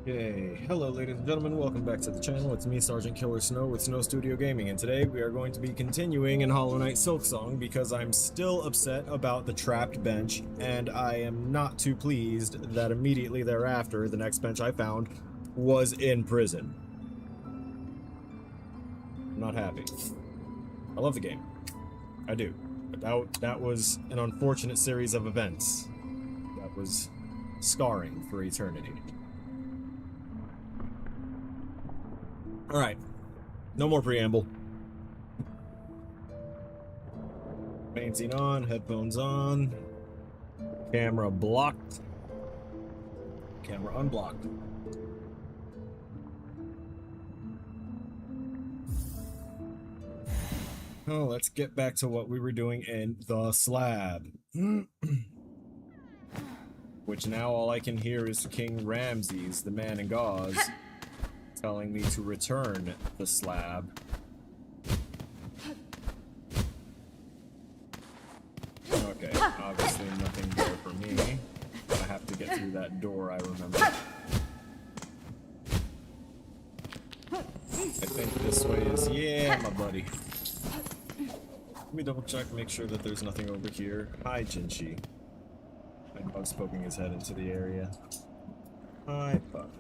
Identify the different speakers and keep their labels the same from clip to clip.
Speaker 1: Yay. Hello ladies and gentlemen, welcome back to the channel. It's me, Sergeant Killer Snow with Snow Studio Gaming, and today we are going to be continuing in Hollow Knight Silksong because I'm still upset about the trapped bench, and I am not too pleased that immediately thereafter the next bench I found was in prison. I'm not happy. I love the game. I do. But that was an unfortunate series of events. That was scarring for eternity. Alright, no more preamble. Main scene on, headphones on, camera blocked, camera unblocked. Oh, let's get back to what we were doing in the slab. Which now all I can hear is King Ramses, the man in gauze, telling me to return the slab. Okay, obviously nothing there for me. I have to get through that door, I remember. I think this way is... yeah, my buddy. Let me double check, make sure that there's nothing over here. Hi, Jinchi. My dog's poking his head into the area. Hi, fuck.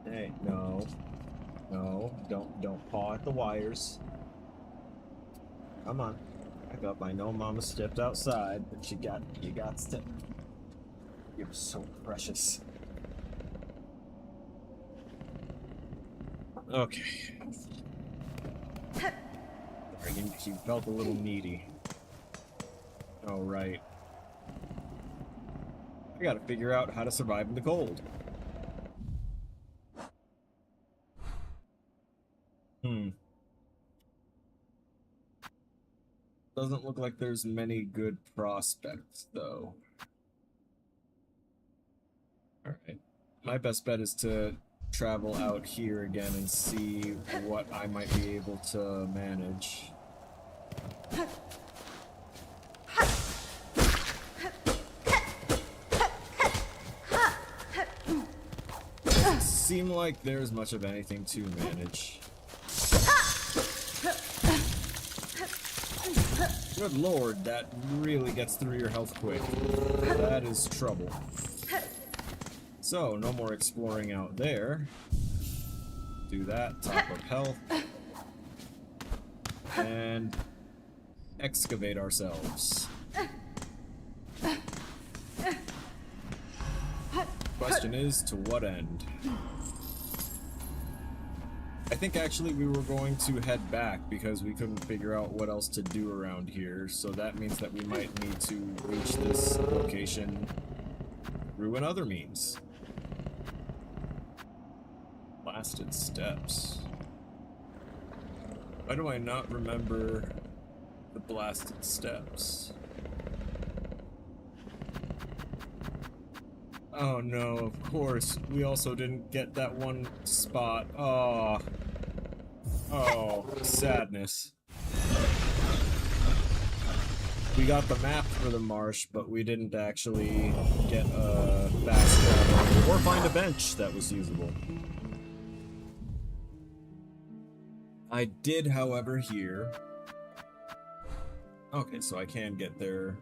Speaker 1: Hey, no, don't paw at the wires. Come on, back up. I know Mama stepped outside, but you got to. You're so precious. Okay. He felt a little needy. Oh right. I gotta figure out how to survive in the cold. Doesn't look like there's many good prospects, though. Alright. My best bet is to travel out here again and see what I might be able to manage. Doesn't seem like there's much of anything to manage. Good lord, that really gets through your health quick. That is trouble. So, no more exploring out there. Do that, top of health. And excavate ourselves. Question is, to what end? I think actually we were going to head back because we couldn't figure out what else to do around here, so that means that we might need to reach this location through another means. Blasted steps. Why do I not remember the blasted steps? Oh no, of course, we also didn't get that one spot. Oh, sadness. We got the map for the marsh, but we didn't actually get a fast travel or find a bench that was usable. I did, however, hear... okay, so I can get there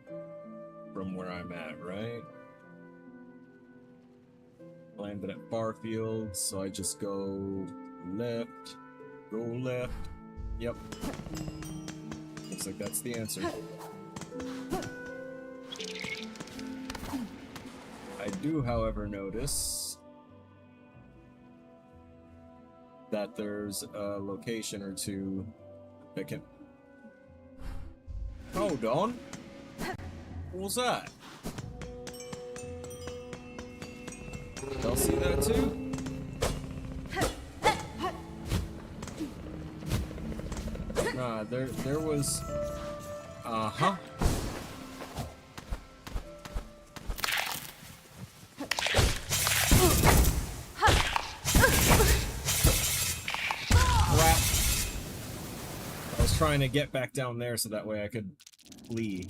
Speaker 1: from where I'm at, right? Landed at Barfield, so I just go left, yep. Looks like that's the answer. I do, however, notice that there's a location or two that can... hold on! What was that? Y'all see that too? Nah, there was... uh-huh. Crap. I was trying to get back down there so that way I could flee.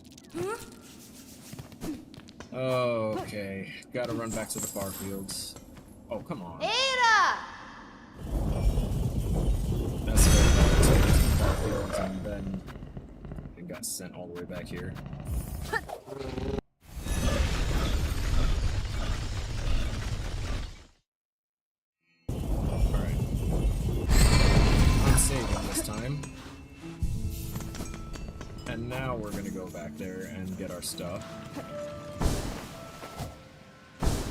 Speaker 1: Okay, gotta run back to the far fields. Oh, come on.
Speaker 2: Ada!
Speaker 1: That's fair. And then it got sent all the way back here. Alright. I'm saving this time. And now we're gonna go back there and get our stuff.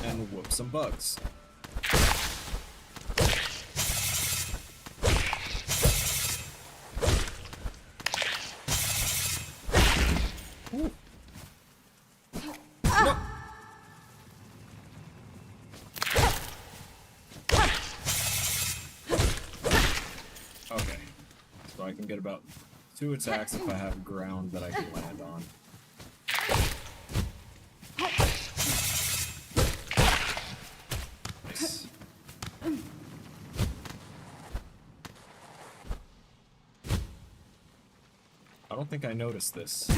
Speaker 1: And whoop some bugs. Ooh. No. Okay. So I can get about 2 attacks if I have ground that I can land on. Nice. I don't think I noticed this.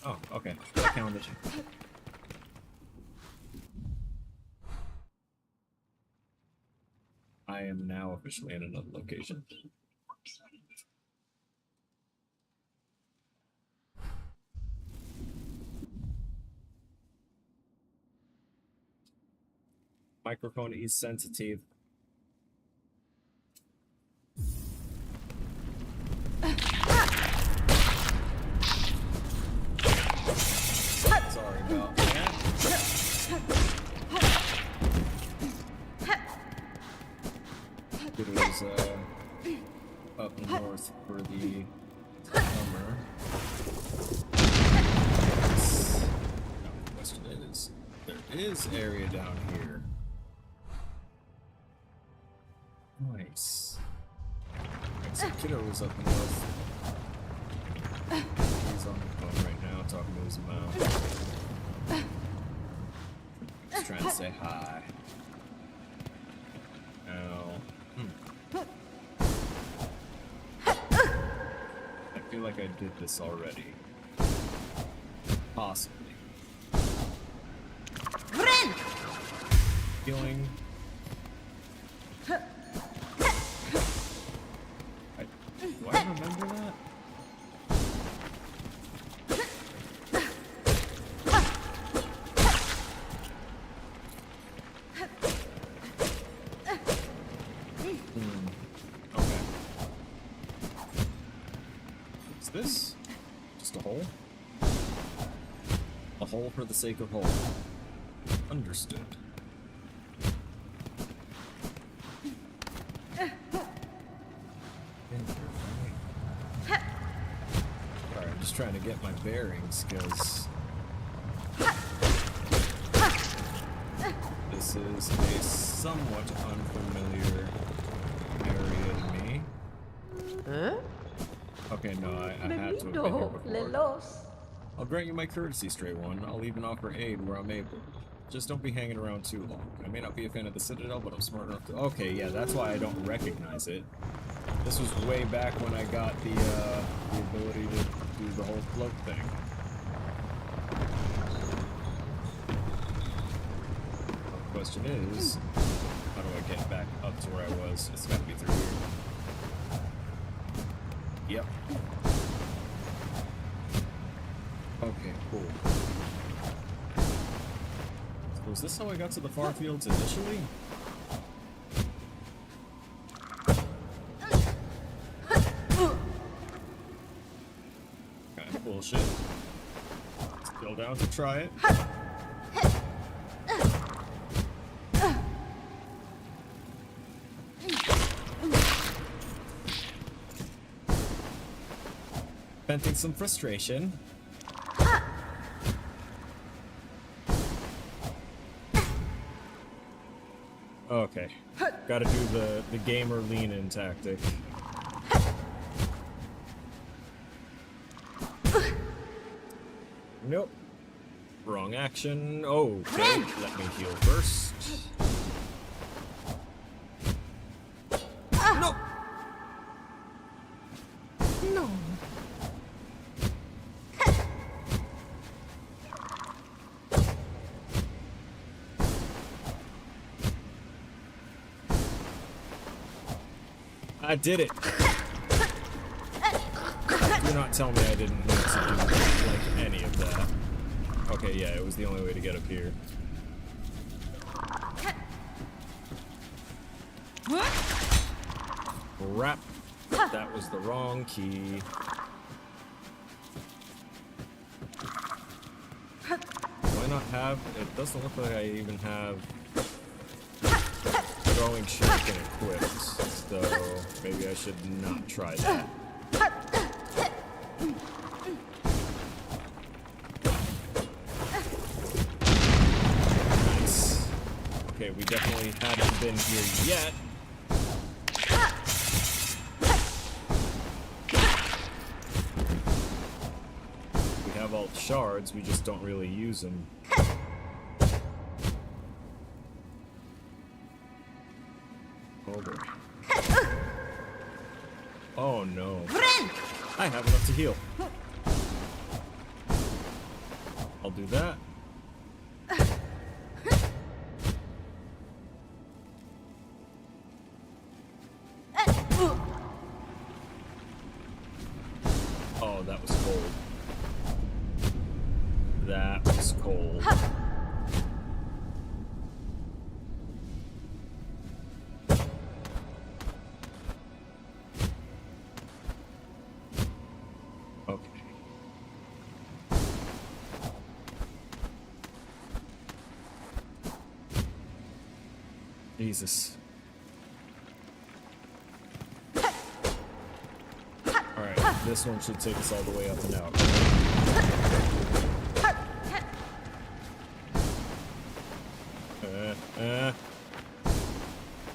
Speaker 1: Oh, okay. I counted. I am now officially in another location. Microphone is sensitive. Sorry about that. It was up north for the summer. Now the question is, there is area down here. Nice. Got some kiddos up north. He's on the phone right now talking to his mom. Just trying to say hi. Now, I feel like I did this already. Possibly. Feeling. Do I remember that? Okay. What's this? Just a hole? A hole for the sake of hole. Understood. Alright, I'm just trying to get my bearings, because this is a somewhat unfamiliar area to me.
Speaker 2: Huh?
Speaker 1: Okay, no, I had to have been here before. I'll grant you my courtesy, Stray One. I'll even offer aid where I'm able. Just don't be hanging around too long. I may not be a fan of the Citadel, but I'm smart enough to... Okay, yeah, that's why I don't recognize it. This was way back when I got the ability to do the whole float thing. The question is, how do I get back up to where I was? It's gotta be through here. Yep. Okay, cool. So was this how I got to the far fields initially? Kind of bullshit. Still down to try it. Venting some frustration. Okay. Gotta do the gamer lean-in tactic. Nope. Wrong action. Okay, let me heal first. No!
Speaker 2: No.
Speaker 1: I did it. Do not tell me I didn't need to do like any of that. Okay, yeah, it was the only way to get up here. Crap. That was the wrong key. Do I not have... It doesn't look like I even have throwing shuriken equipped, so maybe I should not try that. Nice. Okay, we definitely haven't been here yet. We have all the shards, we just don't really use them. Oh boy. Oh no. I have enough to heal. I'll do that. Oh, that was cold. That was cold. Okay. Jesus. Alright, this one should take us all the way up and out.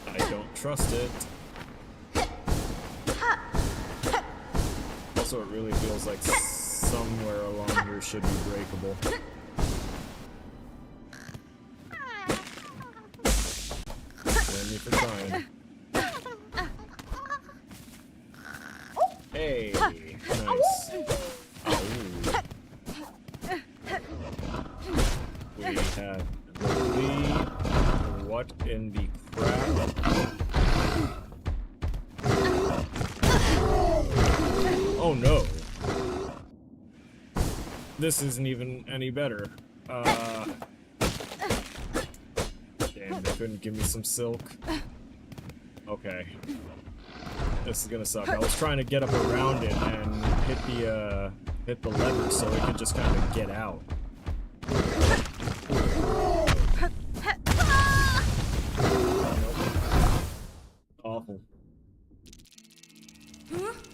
Speaker 1: I don't trust it. Also, it really feels like somewhere along here should be breakable. Blame me for trying. Hey, nice. Oh. We have the lead. What in the crap? Oh no. This isn't even any better. Damn, they couldn't give me some silk. Okay. This is gonna suck. I was trying to get up around it and hit the lever so it could just kind of get out. Awful.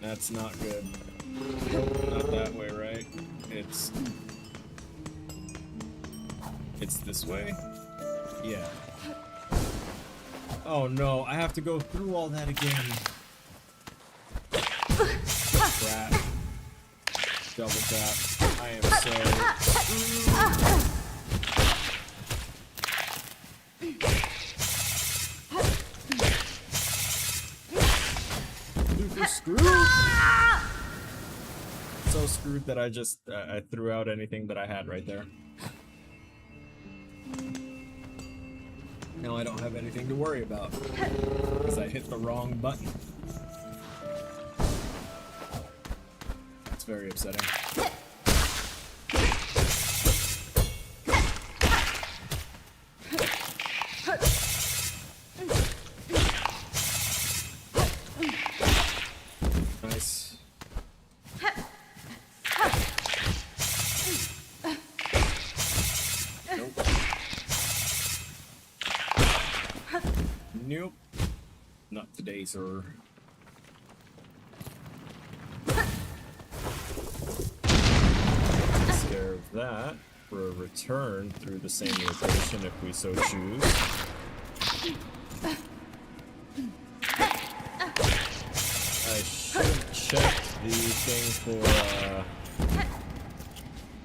Speaker 1: That's not good. Not that way, right? It's this way? Yeah. Oh no, I have to go through all that again. Crap. Double tap. I am so... Super screwed! So screwed that I just I threw out anything that I had right there. Now I don't have anything to worry about because I hit the wrong button. That's very upsetting. Nice. Nope. Nope. Not today, sir. Take care of that for a return through the same location if we so choose. I should check the thing for,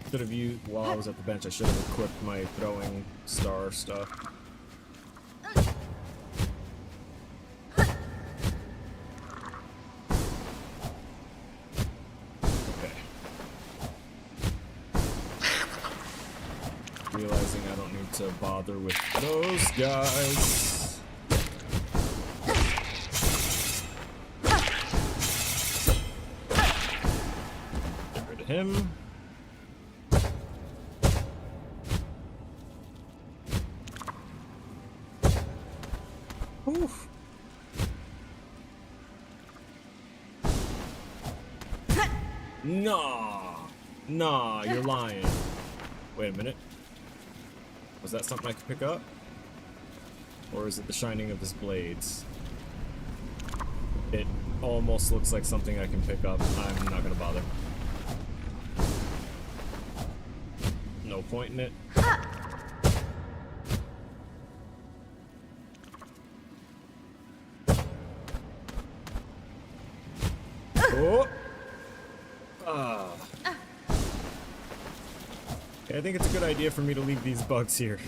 Speaker 1: should have used, while I was at the bench, I should have equipped my throwing star stuff. Okay. Realizing I don't need to bother with those guys. him. Oof. Nah, you're lying. Wait a minute. Was that something I could pick up? Or is it the shining of his blades? It almost looks like something I can pick up. I'm not gonna bother. No point in it. Oh! Okay, I think it's a good idea for me to leave these bugs here.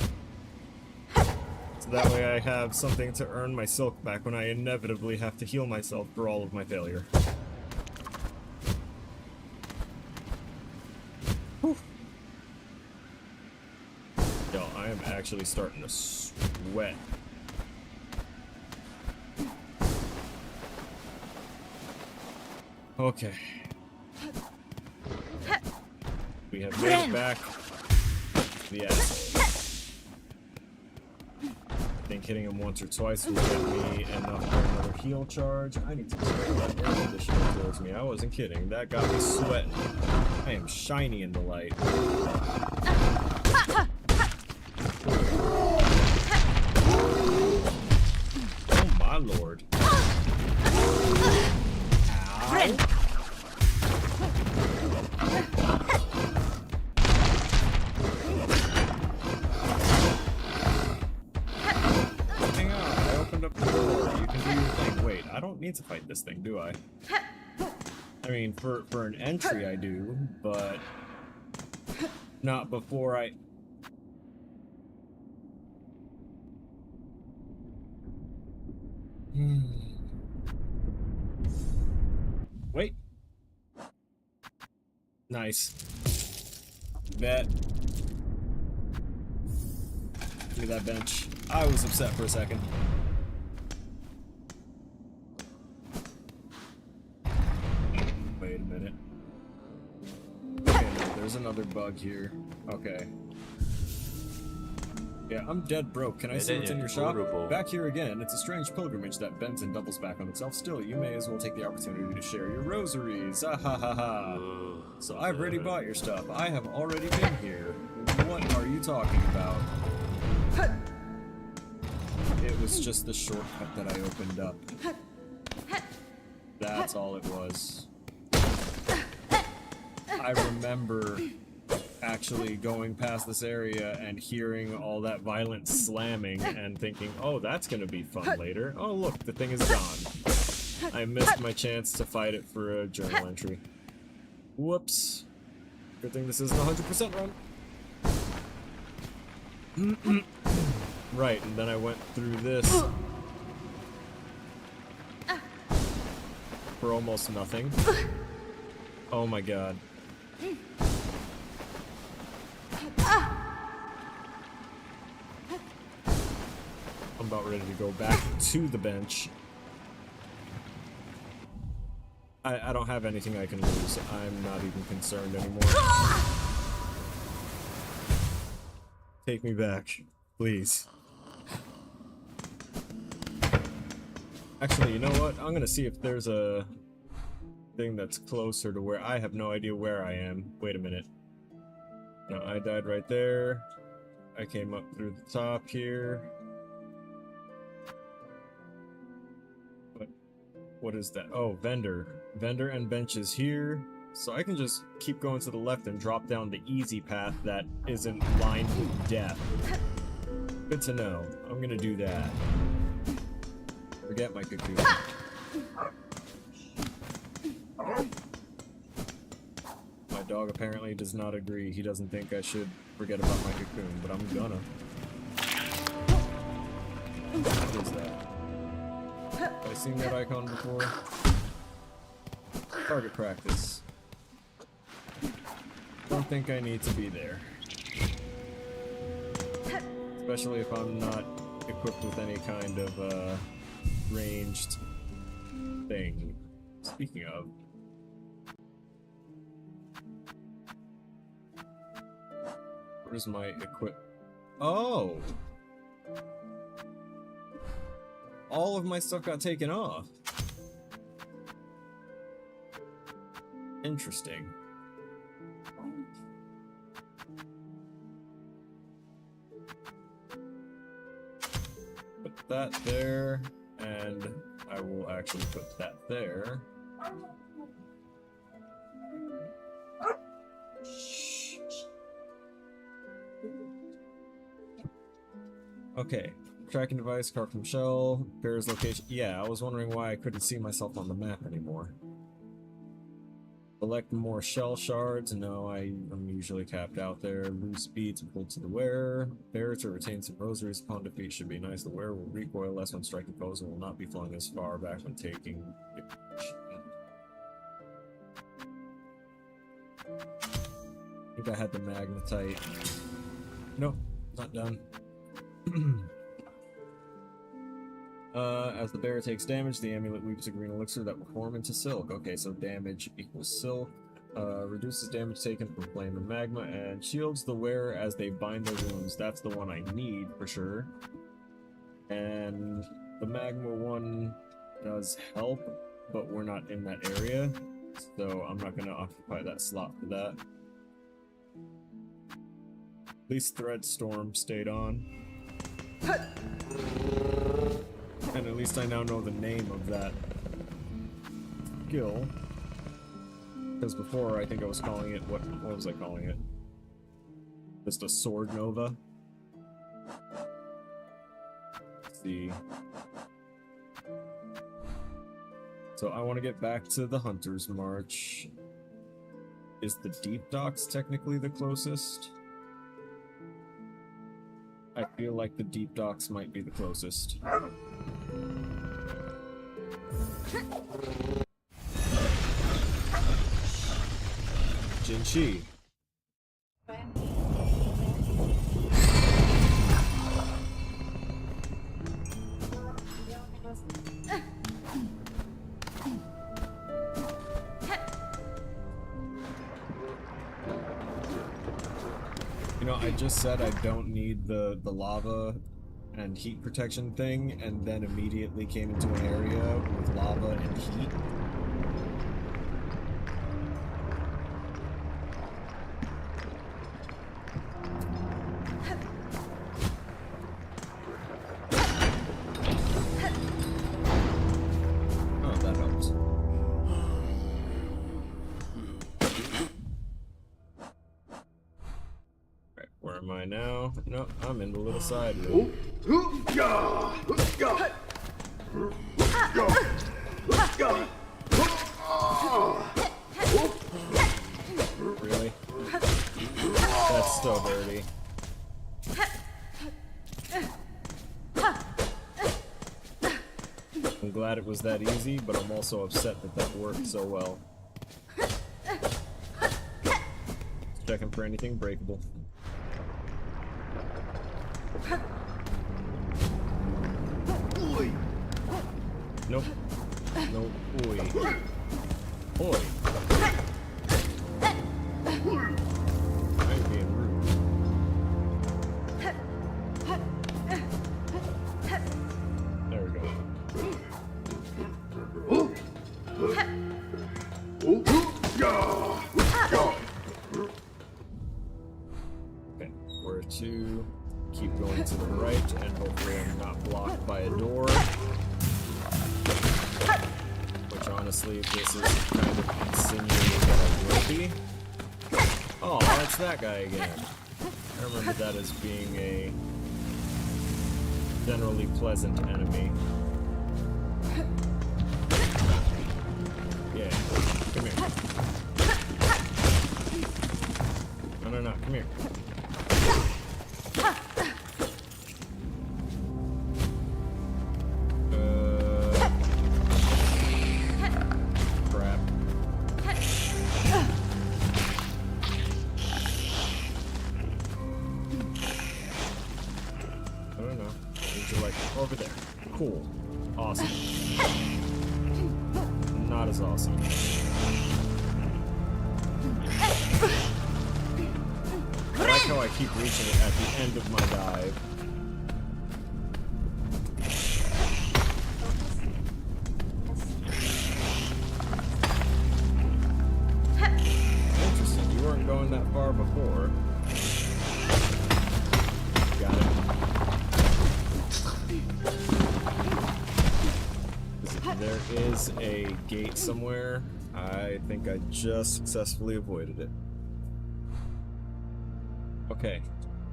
Speaker 1: So that way I have something to earn my silk back when I inevitably have to heal myself for all of my failure. Whew. Yo, I am actually starting to sweat. Okay. We have made it back. The asshole. I think hitting him once or twice will get me enough for another heal charge. I need to turn that air conditioner towards me. I wasn't kidding. That got me sweating. I am shiny in the light. Oh my lord. Ow. I don't need to fight this thing, do I? I mean, for an entry I do, but not before I... Wait. Nice. Bet. Give me that bench. I was upset for a second. Wait a minute. Okay, no, there's another bug here. Okay. Yeah, I'm dead broke. Can I see what's in your shop? Back here again. It's a strange pilgrimage that bends and doubles back on itself. Still, you may as well take the opportunity to share your rosaries. Ah ha ha ha. So I've already bought your stuff. I have already been here. What are you talking about? It was just the shortcut that I opened up. That's all it was. I remember actually going past this area and hearing all that violent slamming and thinking, oh, that's gonna be fun later. Oh, look, the thing is gone. I missed my chance to fight it for a journal entry. Whoops. Good thing this isn't 100% run. Right, and then I went through this for almost nothing. Oh my god. I'm about ready to go back to the bench. I don't have anything I can lose. I'm not even concerned anymore. Take me back, please. Actually, you know what? I'm gonna see if there's a thing that's closer to where I have no idea where I am. Wait a minute. No, I died right there. I came up through the top here. What is that? Oh, vendor. Vendor and benches here. So I can just keep going to the left and drop down the easy path that isn't lined with death. Good to know. I'm gonna do that. Forget my cocoon. My dog apparently does not agree. He doesn't think I should forget about my cocoon, but I'm gonna. What is that? Have I seen that icon before? Target practice. Don't think I need to be there. Especially if I'm not equipped with any kind of ranged thing. Speaking of, Where's my equip? Oh! All of my stuff got taken off. Interesting. Put that there, and I will actually put that there. Okay, tracking device, card from shell, bear's location. Yeah, I was wondering why I couldn't see myself on the map anymore. Collect more shell shards. No, I'm usually capped out there. Loose beads pulled to the wearer. Bearer to retain some rosaries upon defeat should be nice. The wearer will recoil less when striking foes and will not be flung as far back when taking. I think I had the magnetite. Nope, not done. As the bearer takes damage, the amulet weaves a green elixir that will form into silk. Okay, so damage equals silk. Reduces damage taken from flame and magma, and shields the wearer as they bind their wounds. That's the one I need for sure. And the magma one does help, but we're not in that area, so I'm not going to occupy that slot for that. At least Threadstorm stayed on. And at least I now know the name of that skill. Because before, I think I was calling it, what was I calling it? Just a Sword Nova? Let's see. So I want to get back to the Hunter's March. Is the Deep Docks technically the closest? I feel like the Deep Docks might be the closest. Jinchi. You know, I just said I don't need the lava and heat protection thing, and then immediately came into an area with lava and heat. Oh, that helps. Right, where am I now? No, I'm in the little side room. Really? That's so dirty. I'm glad it was that easy, but I'm also upset that that worked so well. Checking for anything breakable. Nope. No. Oi. Oi. I'm being rude. There we go. Okay, where to keep going to the right, and hopefully I'm not blocked by a door. Which honestly, this is kind of insinuating that I will be. Oh, that's that guy again. I remember that as being a generally pleasant enemy. Yeah, come here. No, come here. Crap. I don't know. These are like over there. Cool. Awesome. Not as awesome. I like how I keep reaching it at the end of my dive. Interesting, you weren't going that far before. Got it. There is a gate somewhere. I think I just successfully avoided it. Okay,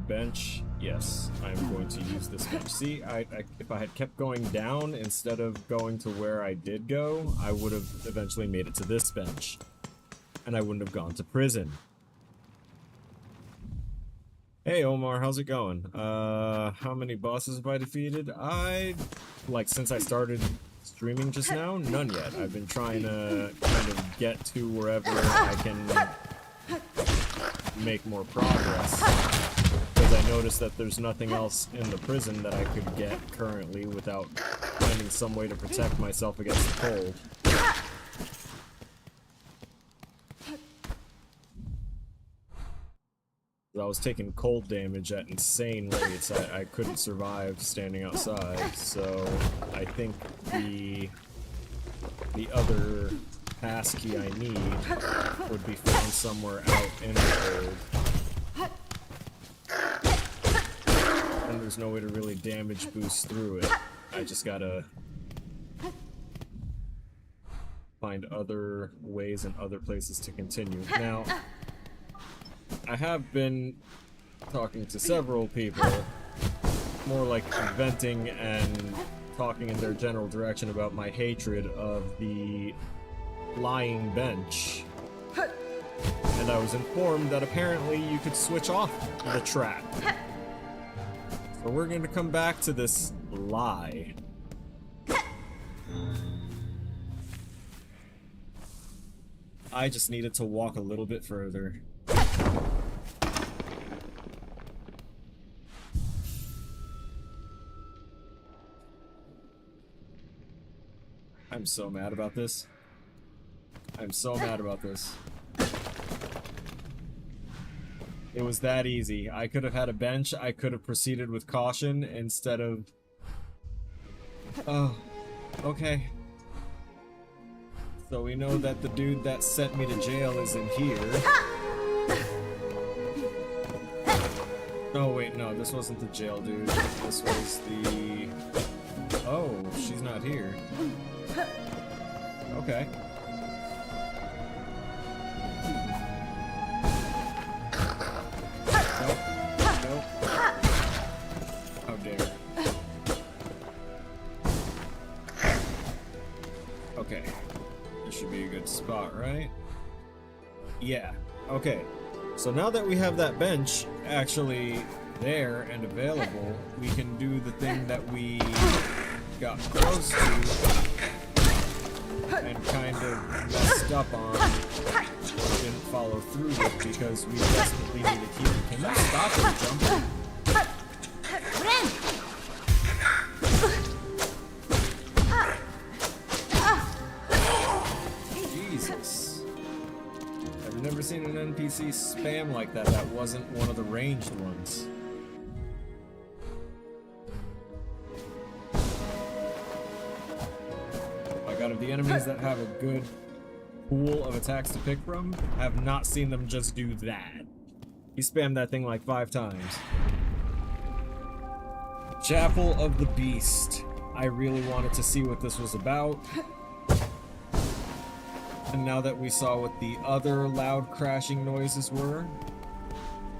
Speaker 1: bench. Yes, I'm going to use this bench. See, if I had kept going down instead of going to where I did go, I would have eventually made it to this bench. And I wouldn't have gone to prison. Hey Omar, how's it going? How many bosses have I defeated? Since I started streaming just now, none yet. I've been trying to kind of get to wherever I can make more progress. Because I noticed that there's nothing else in the prison that I could get currently without finding some way to protect myself against the cold. I was taking cold damage at insane rates. I couldn't survive standing outside, so I think the other passkey I need would be found somewhere out in the cold. And there's no way to really damage boost through it. I just gotta find other ways and other places to continue. Now, I have been talking to several people, more like venting and talking in their general direction about my hatred of the lying bench. And I was informed that apparently you could switch off the trap. So we're going to come back to this lie. I just needed to walk a little bit further. I'm so mad about this. I'm so mad about this. It was that easy. I could have had a bench. I could have proceeded with caution instead of... Oh, okay. So we know that the dude that sent me to jail is in here. Oh wait, no, this wasn't the jail dude. This was the... Oh, she's not here. Okay. Nope. Nope. How dare. Okay. This should be a good spot, right? Yeah. Okay. So now that we have that bench actually there and available, we can do the thing that we got close to and kind of messed up on, didn't follow through with because we desperately need to keep it. Can you stop it jumping? Jesus. I've never seen an NPC spam like that. That wasn't one of the ranged ones. Out of the enemies that have a good pool of attacks to pick from, have not seen them just do that. He spammed that thing like 5 times. Chapel of the Beast. I really wanted to see what this was about. And now that we saw what the other loud crashing noises were,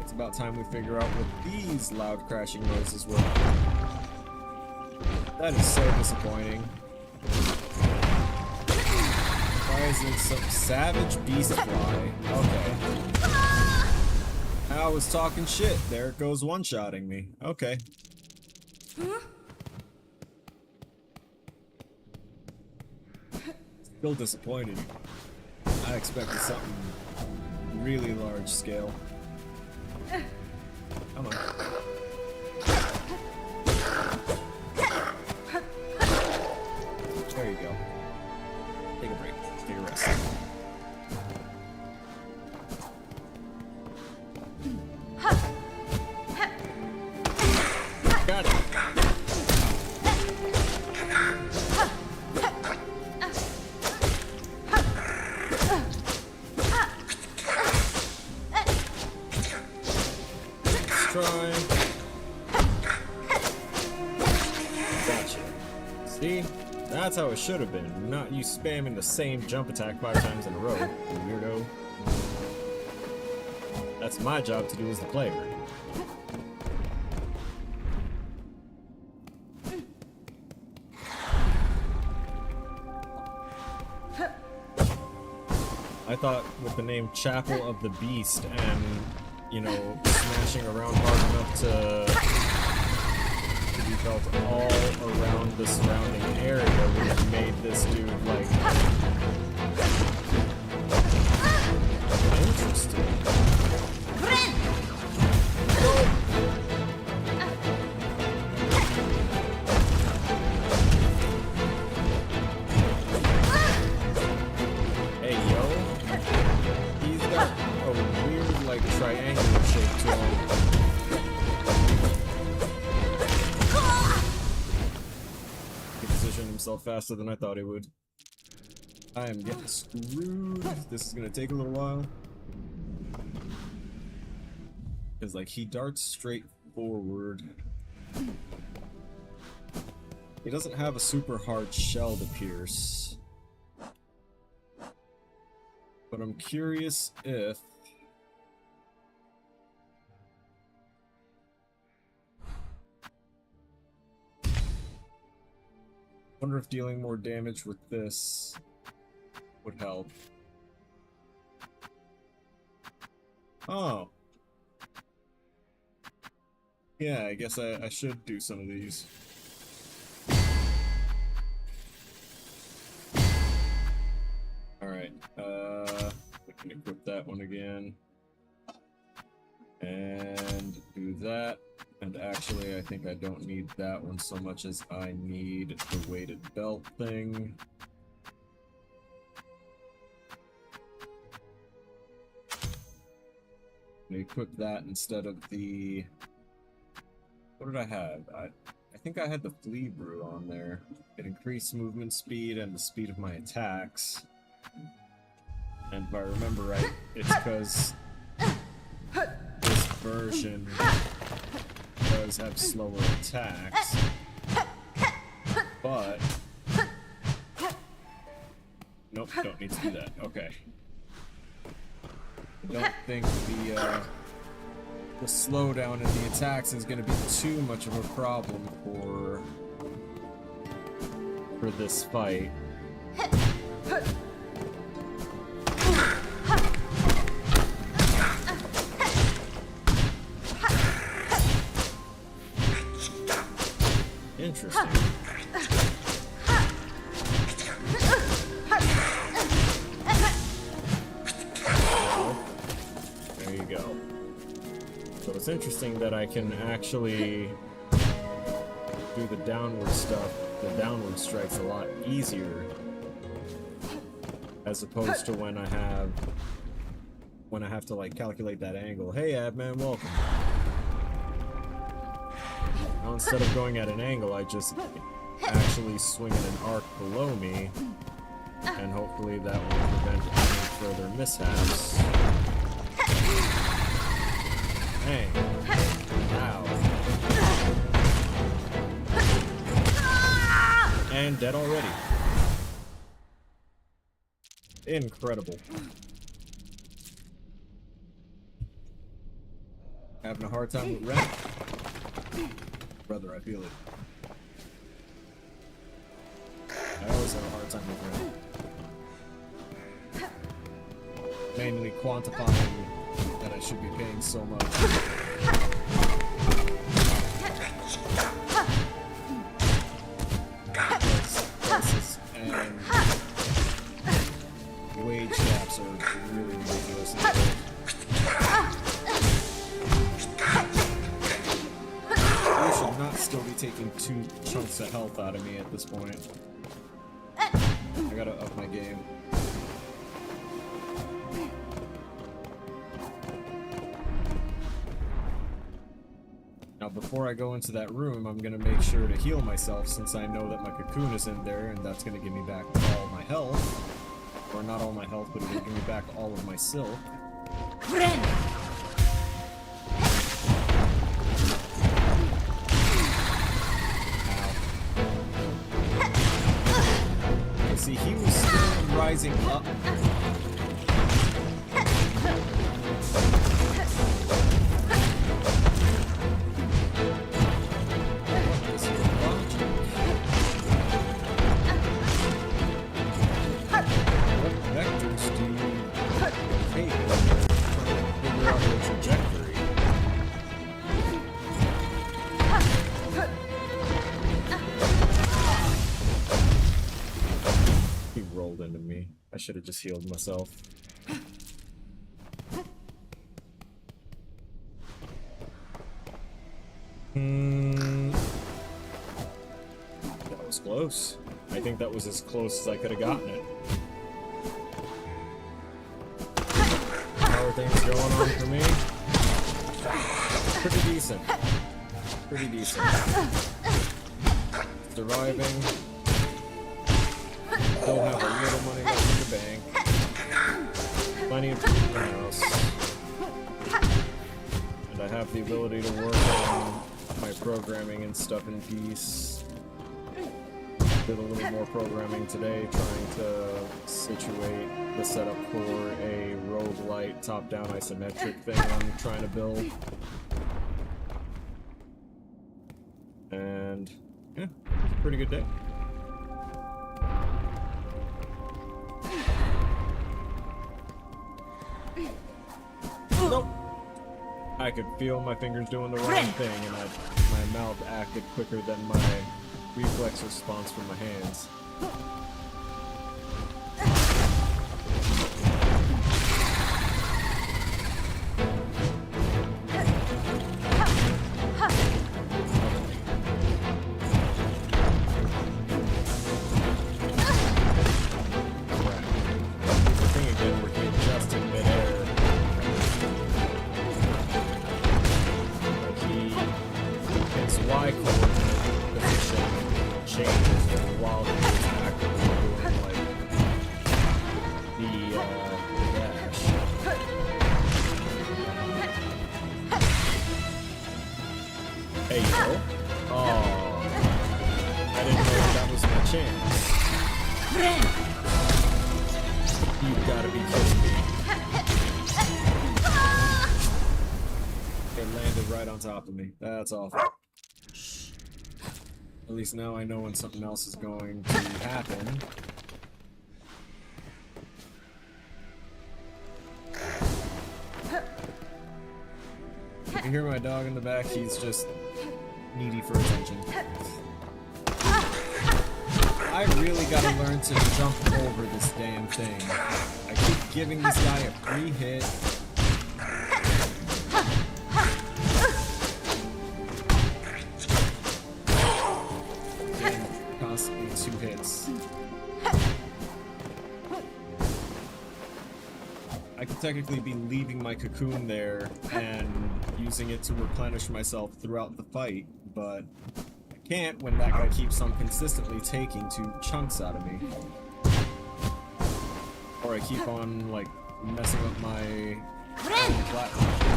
Speaker 1: it's about time we figure out what these loud crashing noises were. That is so disappointing. Why is it some savage beast fly? Okay. I was talking shit. There it goes one-shotting me. Okay. Still disappointed. I expected something really large scale. Come on. There you go. Take a break. Take a rest. That's how it should have been, not you spamming the same jump attack 5 times in a row, you weirdo. That's my job to do as the player. I thought with the name Chapel of the Beast and, you know, smashing around hard enough to be felt all around the surrounding area would have made this dude, like, interesting. Hey, yo. He's got a weird, like, triangular shape to him. He positioned himself faster than I thought he would. I am getting screwed. This is gonna take a little while. Because, like, he darts straight forward. He doesn't have a super hard shell to pierce. But I'm curious if... wonder if dealing more damage with this would help. Oh. Yeah, I guess I should do some of these. Alright, we can equip that one again. And do that. And actually, I think I don't need that one so much as I need the weighted belt thing. I'm gonna equip that instead of the... What did I have? I think I had the Flea Brew on there. It increased movement speed and the speed of my attacks. And if I remember right, it's because this version does have slower attacks, but nope, don't need to do that. Okay. I don't think the slowdown in the attacks is going to be too much of a problem for this fight. Interesting. There you go. So it's interesting that I can actually do the downward stuff, the downward strikes a lot easier, as opposed to when I have to like calculate that angle. Hey, Abman, welcome. Now instead of going at an angle, I just actually swing in an arc below me, and hopefully that will prevent any further mishaps. Hey. Ow. And dead already. Incredible. Having a hard time with Ren? Brother, I feel it. I always have a hard time with Ren. Mainly quantifying that I should be paying so much. Prices and wage gaps are really ridiculous. You should not still be taking 2 chunks of health out of me at this point. I gotta up my game. Now, before I go into that room, I'm gonna make sure to heal myself since I know that my cocoon is in there, and that's gonna give me back all my health. Or not all my health, but it'll give me back all of my silk. Ow. See, he was still rising up. Into me. I should have just healed myself. That was close. I think that was as close as I could have gotten it. How are things going on for me? Pretty decent. Pretty decent. Surviving. Still have a little money left in the bank. Plenty of food in the house. And I have the ability to work on my programming and stuff in peace. Did a little more programming today, trying to situate the setup for a roguelite top-down isometric thing I'm trying to build. And yeah, it's a pretty good day. Nope. I could feel my fingers doing the wrong thing, and my mouth acted quicker than my reflex response from my hands. Hey, yo. Oh. I didn't know that was my chance. You gotta be kidding me. It landed right on top of me. That's awful. At least now I know when something else is going to happen. If you hear my dog in the back, he's just needy for attention. I really gotta learn to jump over this damn thing. I keep giving this guy a free hit. And constantly 2 hits. I could technically be leaving my cocoon there and using it to replenish myself throughout the fight, but I can't when that guy keeps on consistently taking 2 chunks out of me. Or I keep on, like, messing up my platform.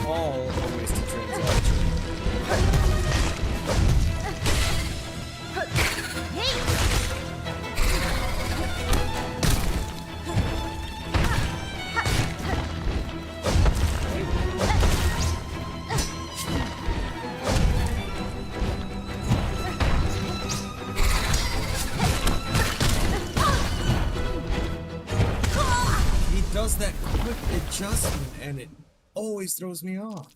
Speaker 1: All a wasted transaction. He does that quick adjustment and it always throws me off.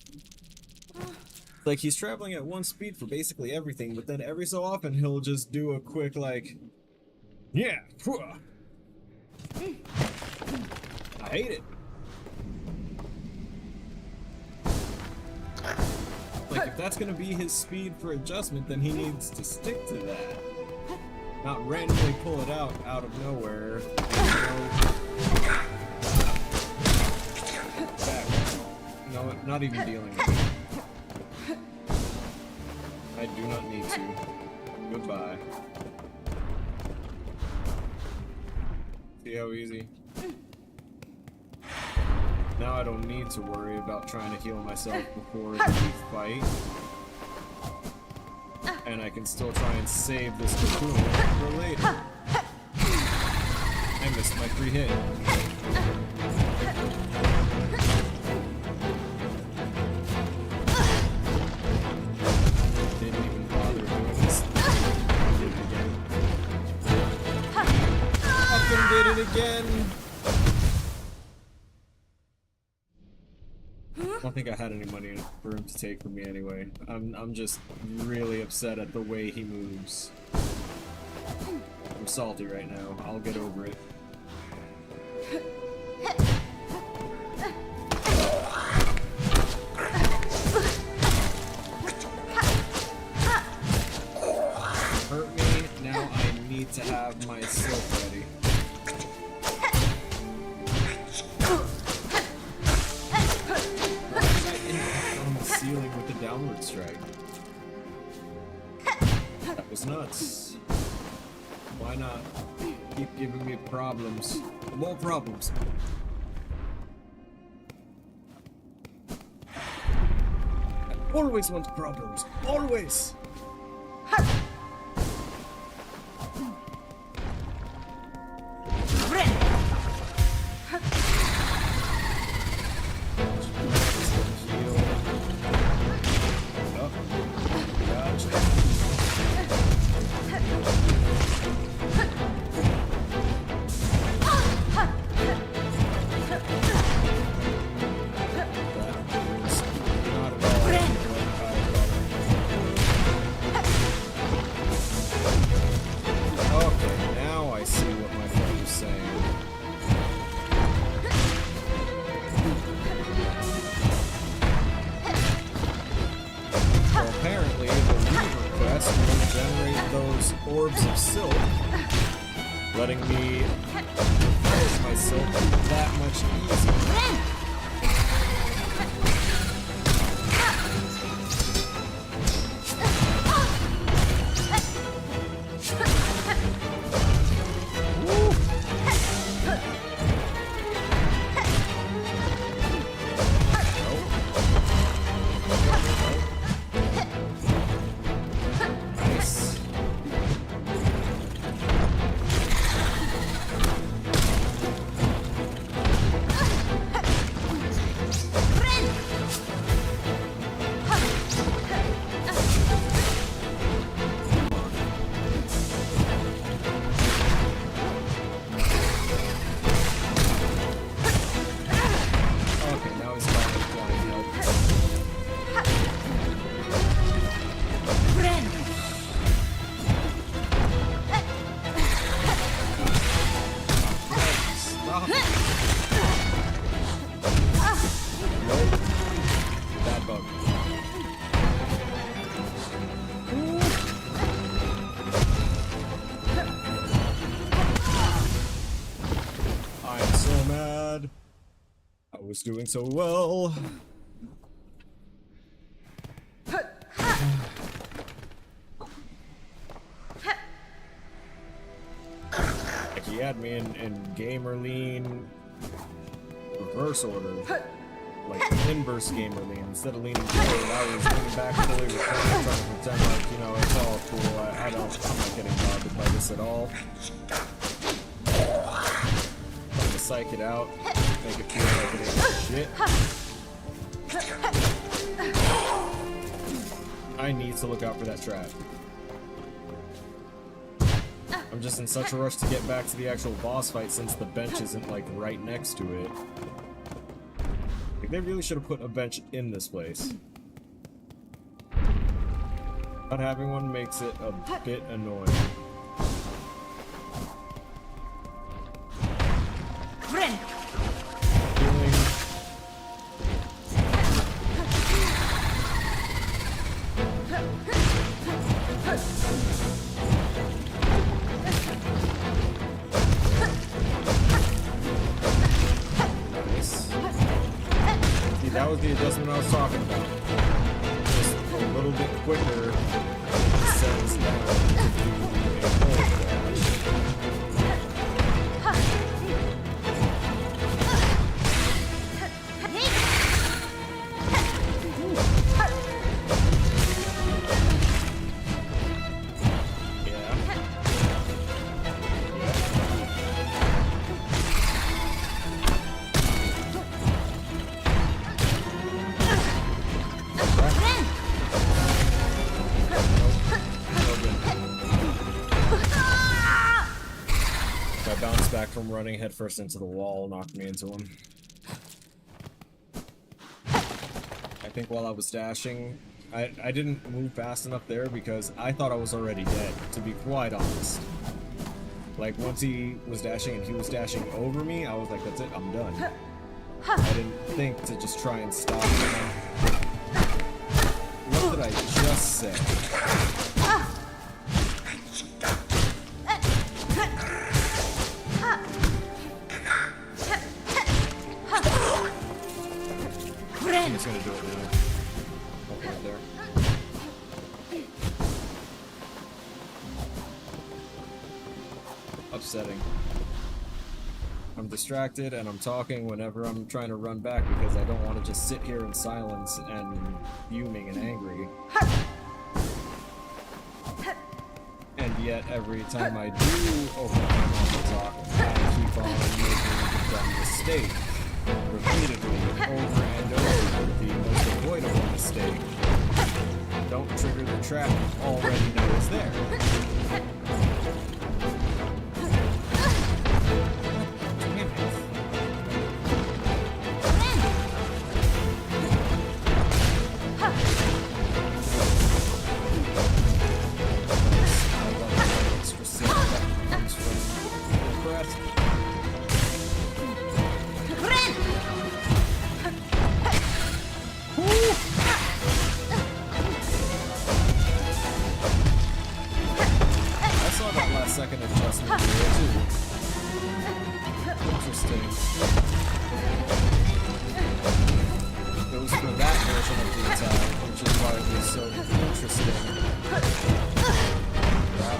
Speaker 1: Like, he's traveling at 1 speed for basically everything, but then every so often he'll just do a quick, like, yeah, I hate it. Like, if that's gonna be his speed for adjustment, then he needs to stick to that. Not randomly pull it out of nowhere. Back. No, not even dealing with it. I do not need to. Goodbye. See how easy? Now I don't need to worry about trying to heal myself before the fight. And I can still try and save this cocoon for later. I missed my free hit. Didn't even bother doing this. Did it again. Fucking did it again! I don't think I had any money for him to take from me anyway. I'm just really upset at the way he moves. I'm salty right now. I'll get over it. Hurt me, now I need to have my silk ready. Ceiling with the downward strike. That was nuts. Why not keep giving me problems? More problems. I always want problems. Always. Orbs of silk, letting me use my silk that much easier. Was doing so well. Like he had me in gamer lean reverse order. Like inverse gamer lean. Instead of leaning forward, I was leaning back fully reclined, trying to pretend like, you know, it's all cool. I'm not getting bothered by this at all. Trying to psych it out. Make it feel like it ain't shit. I need to look out for that trap. I'm just in such a rush to get back to the actual boss fight since the bench isn't like right next to it. Like, they really should have put a bench in this place. Not having one makes it a bit annoying. That was the adjustment I was talking about. Just a little bit quicker settles down to do a forward dash. Back from running headfirst into the wall, knocked me into him. I think while I was dashing, I didn't move fast enough there because I thought I was already dead, to be quite honest. Like, once he was dashing and he was dashing over me, I was like, that's it, I'm done. I didn't think to just try and stop him. What did I just say? I'm just gonna do it now. Right there. Upsetting. I'm distracted and I'm talking whenever I'm trying to run back because I don't want to just sit here in silence and fuming and angry. And yet every time I do open my mouth to talk, I keep on making the mistake. Repeatedly, over and over, the most avoidable mistake. Don't trigger the trap you already know is there. Damn it. I love the extra sound that comes from the press. Second adjustment here too. Interesting. It was for that version of the attack, which is why it was so interesting. Wow.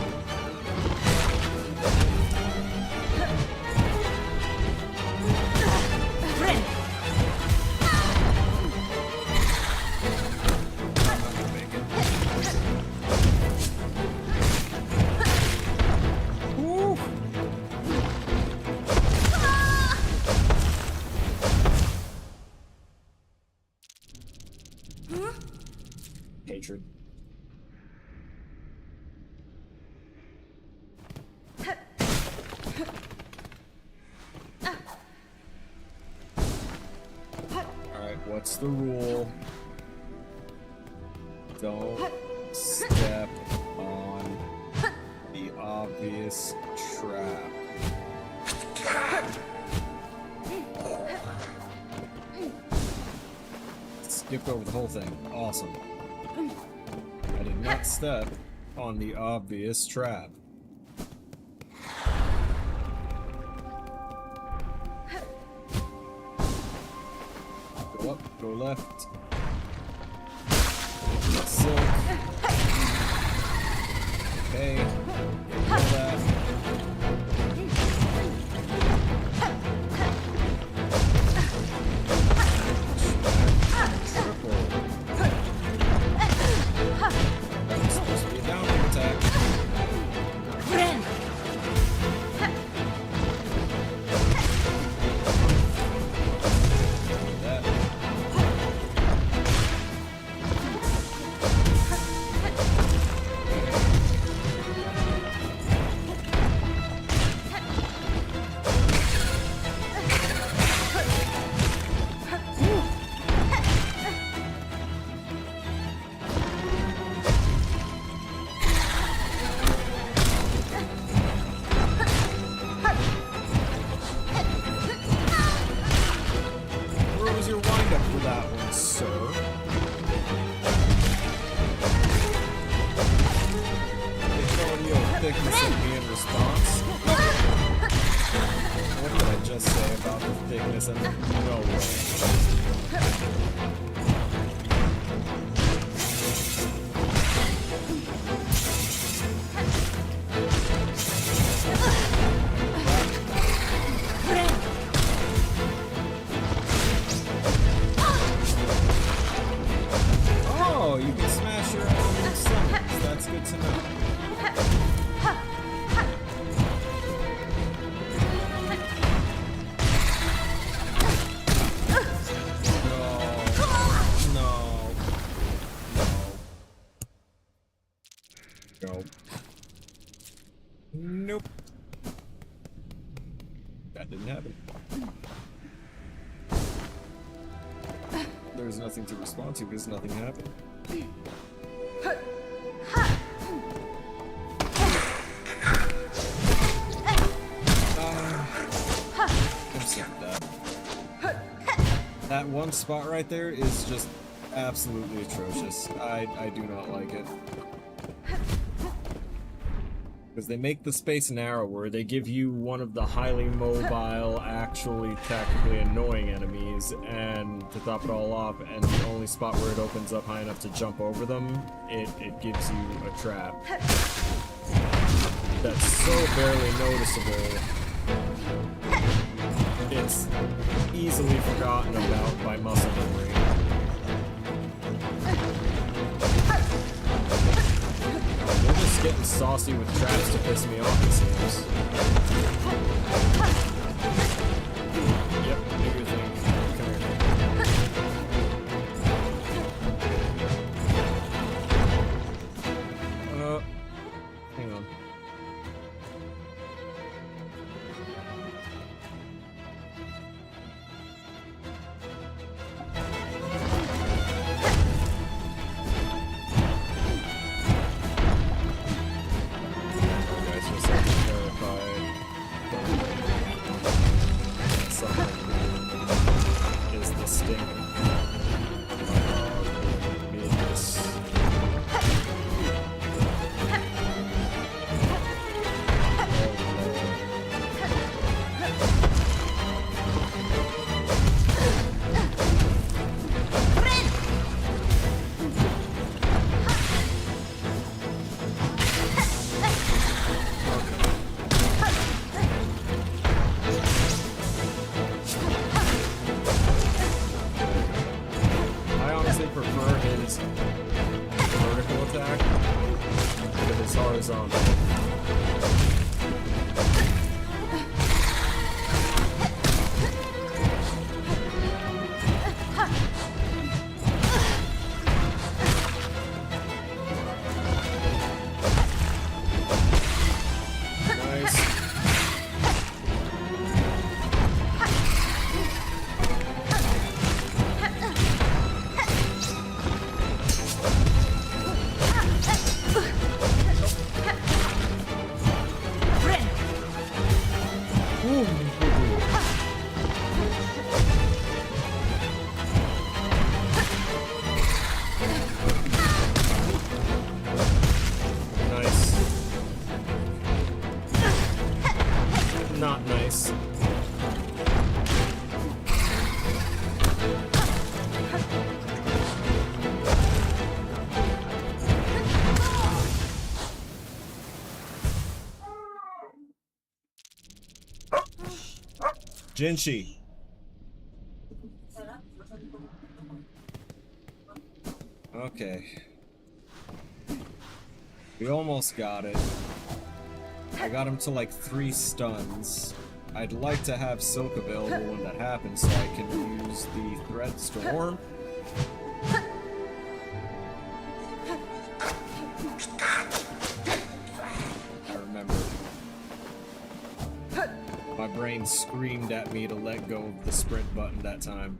Speaker 1: Hatred. Alright, what's the rule? Don't step on the obvious trap. Skipped over the whole thing. Awesome. I did not step on the obvious trap. Go up, go left. Silk. Okay. Get that. thickness of me in response. What did I just say about the thickness of no way? Nope. That didn't happen. There's nothing to respond to because nothing happened. I'm sick of that. That one spot right there is just absolutely atrocious. I do not like it. Because they make the space narrower, they give you one of the highly mobile, actually tactically annoying enemies, and to top it all off, and the only spot where it opens up high enough to jump over them, it gives you a trap. That's so barely noticeable. It's easily forgotten about by muscle memory. They're just getting saucy with traps to piss me off, it seems. Yep, do your thing. Come here. Hang on. Not nice. Jinshi. Okay. We almost got it. I got him to like 3 stuns. I'd like to have Silk available when that happens so I can use the Thread Storm. I remember. My brain screamed at me to let go of the sprint button that time.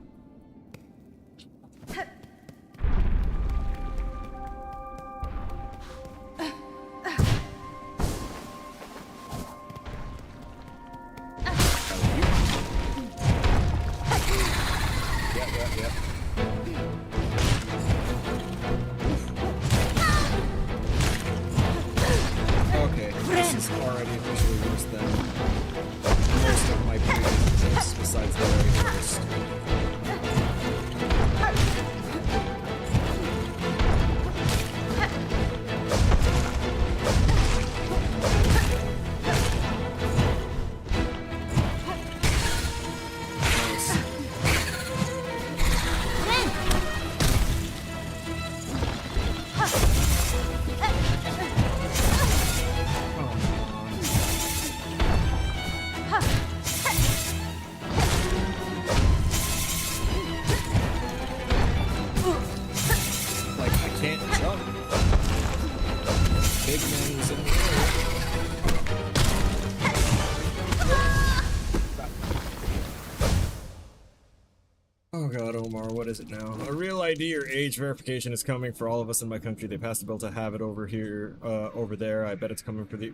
Speaker 1: what is it now? A real ID or age verification is coming for all of us in my country. They passed a bill to have it over here, over there. I bet it's coming for the...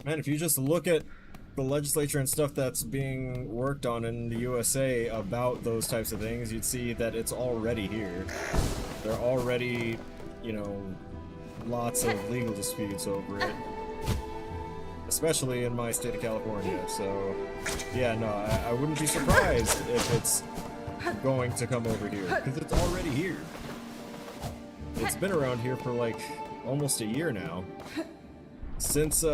Speaker 1: Man, if you just look at the legislature and stuff that's being worked on in the USA about those types of things, you'd see that it's already here. There are already, you know, lots of legal disputes over it. Especially in my state of California, so... Yeah, no, I wouldn't be surprised if it's going to come over here, because it's already here. It's been around here for like almost a year now. Since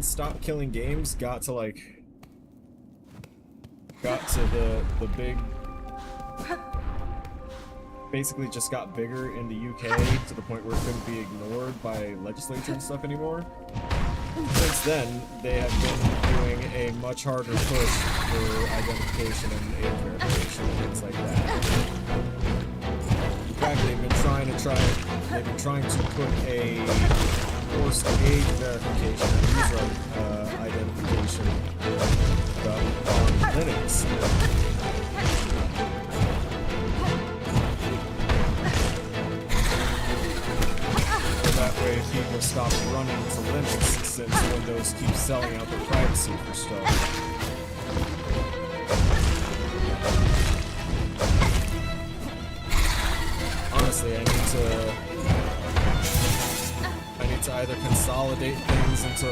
Speaker 1: Stop Killing Games got to the big, basically just got bigger in the UK to the point where it couldn't be ignored by legislature and stuff anymore. Since then, they have been doing a much harder push for identification and age verification and things like that. In fact, they've been trying to put a forced age verification and user identification on Linux. That way people stop running to Linux since Windows keeps selling out their privacy for stuff. Honestly, I need to either consolidate things into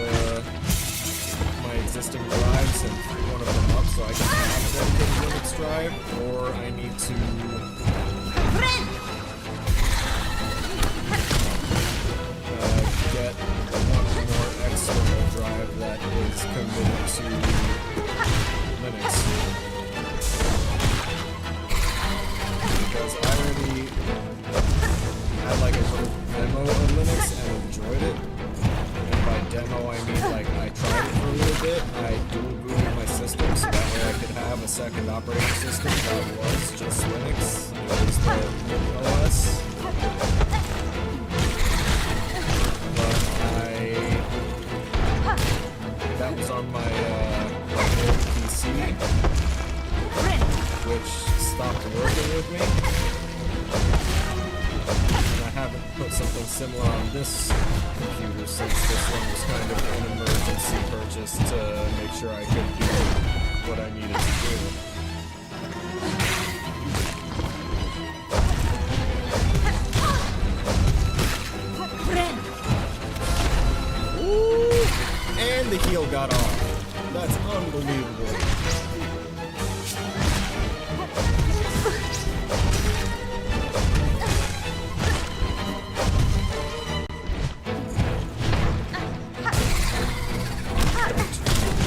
Speaker 1: my existing drives and free one of them up so I can have a dedicated Linux drive, or I need to get one more external drive that is committed to Linux. Because I already had like a little demo of Linux and enjoyed it. And by demo I mean like I tried it for a little bit, I dual booted my system so that way I could have a second operating system that was just Linux. It was the OS. That was on my old PC, which stopped working with me. And I haven't put something similar on this computer since this one was kind of an emergency purchase to make sure I could do what I needed to do. And the heel got off. That's unbelievable.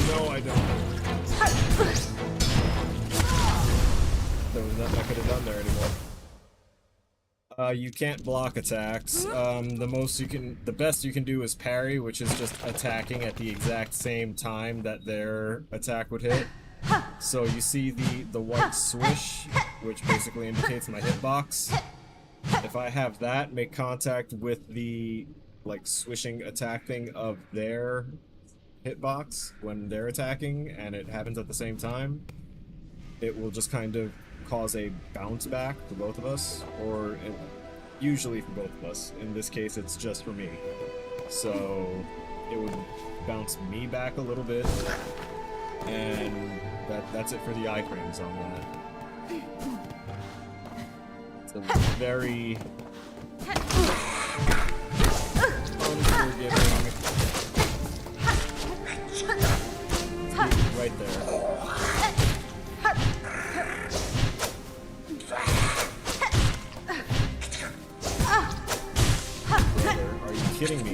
Speaker 1: No, I don't. There was nothing I could have done there anymore. You can't block attacks. The best you can do is parry, which is just attacking at the exact same time that their attack would hit. So you see the white swish, which basically indicates my hitbox. If I have that make contact with the like swishing attack thing of their hitbox when they're attacking, and it happens at the same time, it will just kind of cause a bounce back for both of us, or usually for both of us. In this case, it's just for me. So it would bounce me back a little bit, and that's it for the iframes on that. It's a very unforgiving. Right there. Are you kidding me?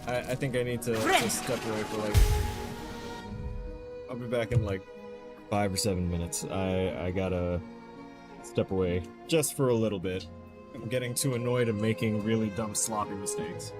Speaker 1: I think I need to step away for like... I'll be back in like 5 or 7 minutes. I gotta step away just for a little bit. I'm getting too annoyed at making really dumb sloppy mistakes.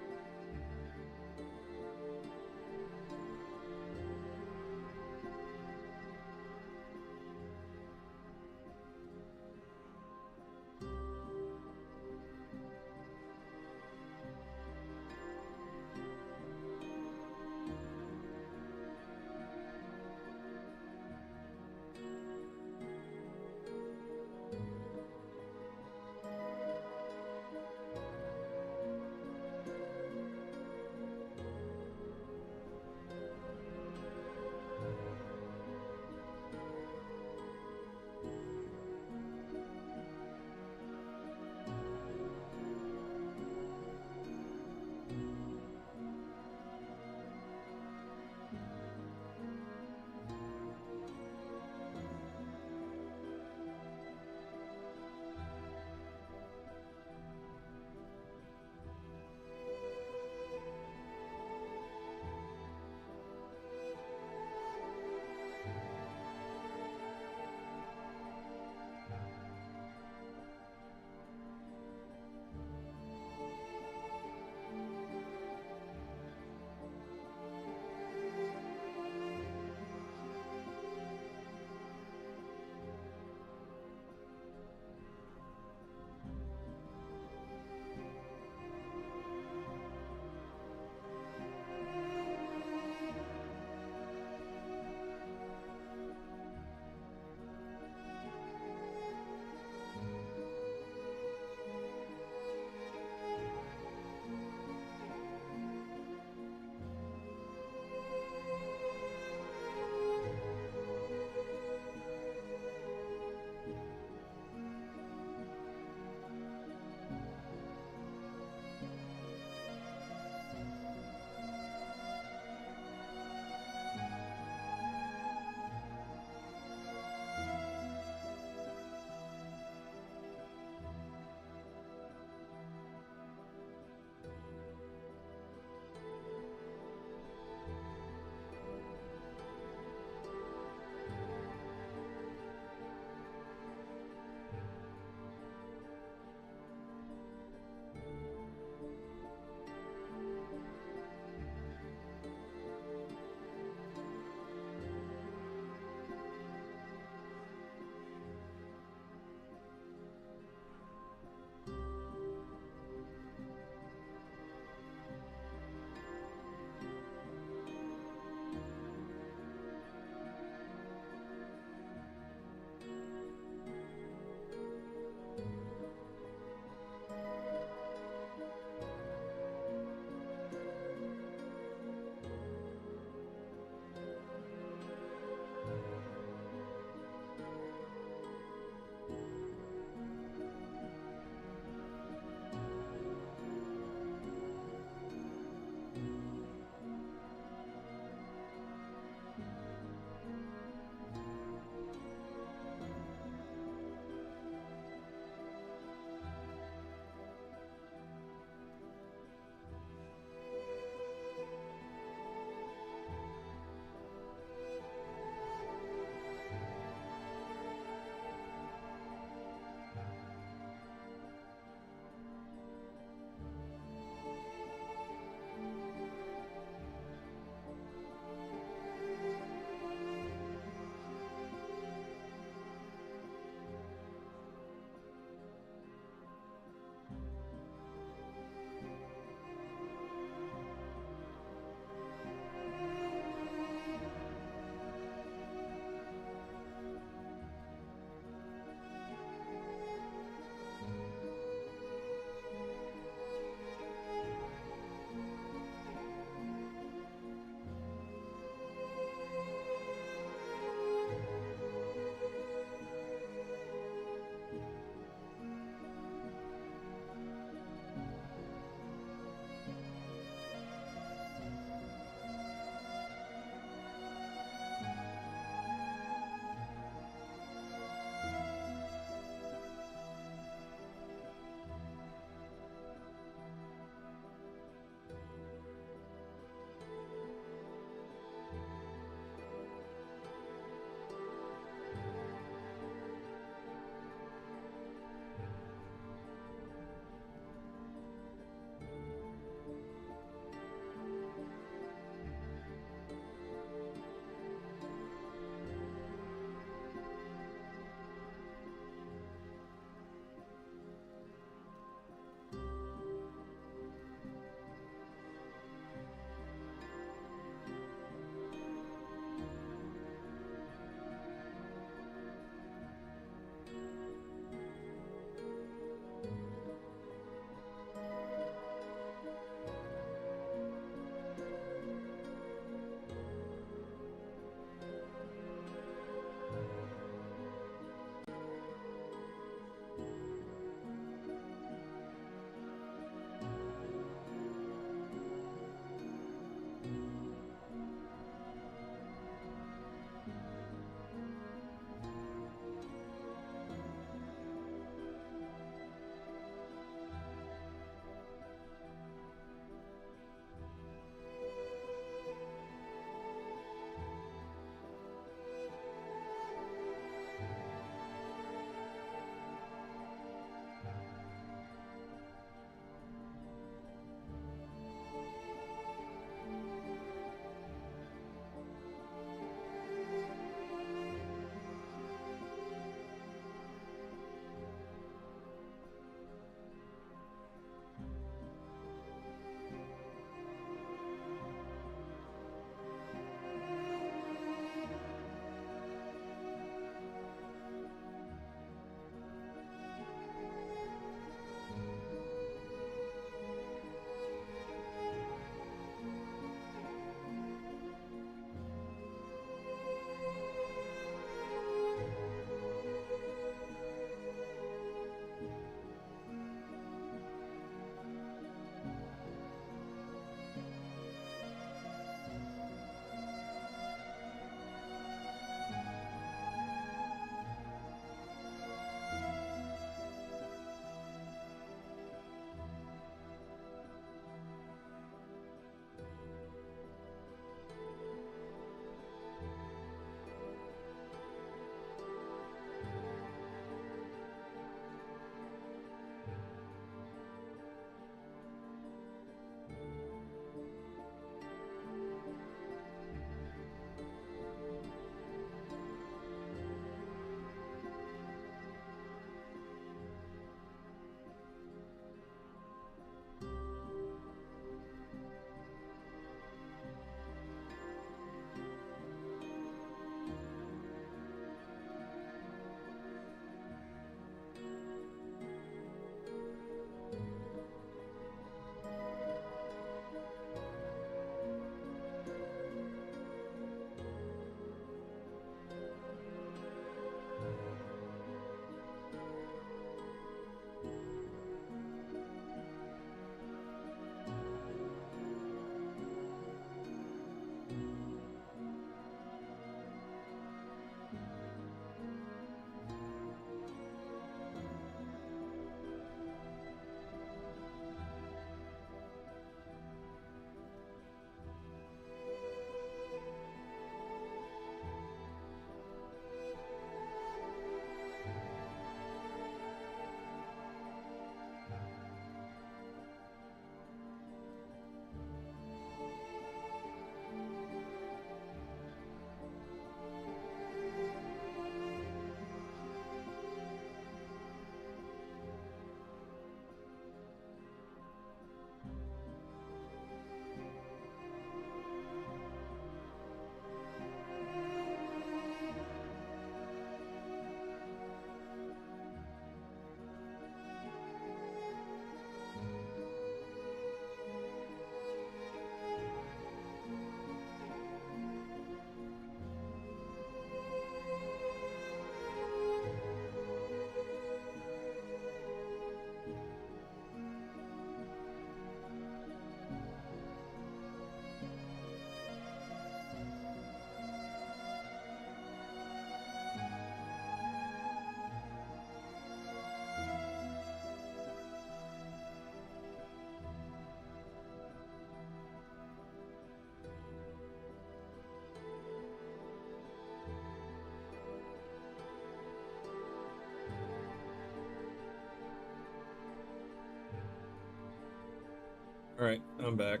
Speaker 1: Alright, I'm back.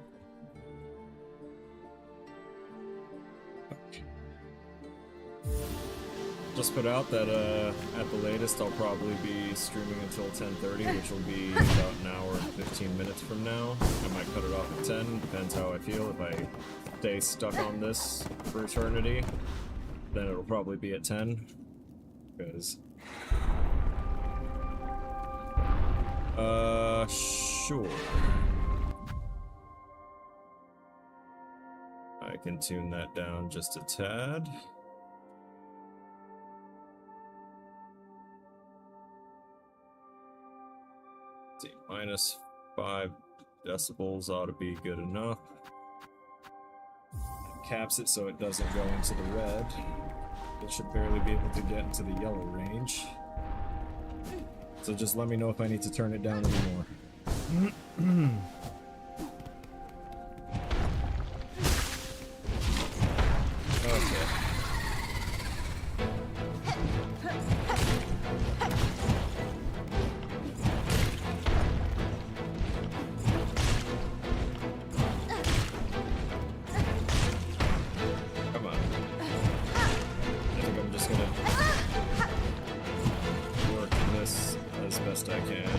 Speaker 1: Just put out that at the latest I'll probably be streaming until 10:30, which will be about an hour and 15 minutes from now. I might cut it off at 10, depends how I feel. If I stay stuck on this for eternity, then it'll probably be at 10. Because sure. I can tune that down just a tad. See, minus 5 decibels ought to be good enough. Caps it so it doesn't go into the red. It should barely be able to get into the yellow range. So just let me know if I need to turn it down anymore. Okay. Come on. I think I'm just gonna work this as best I can.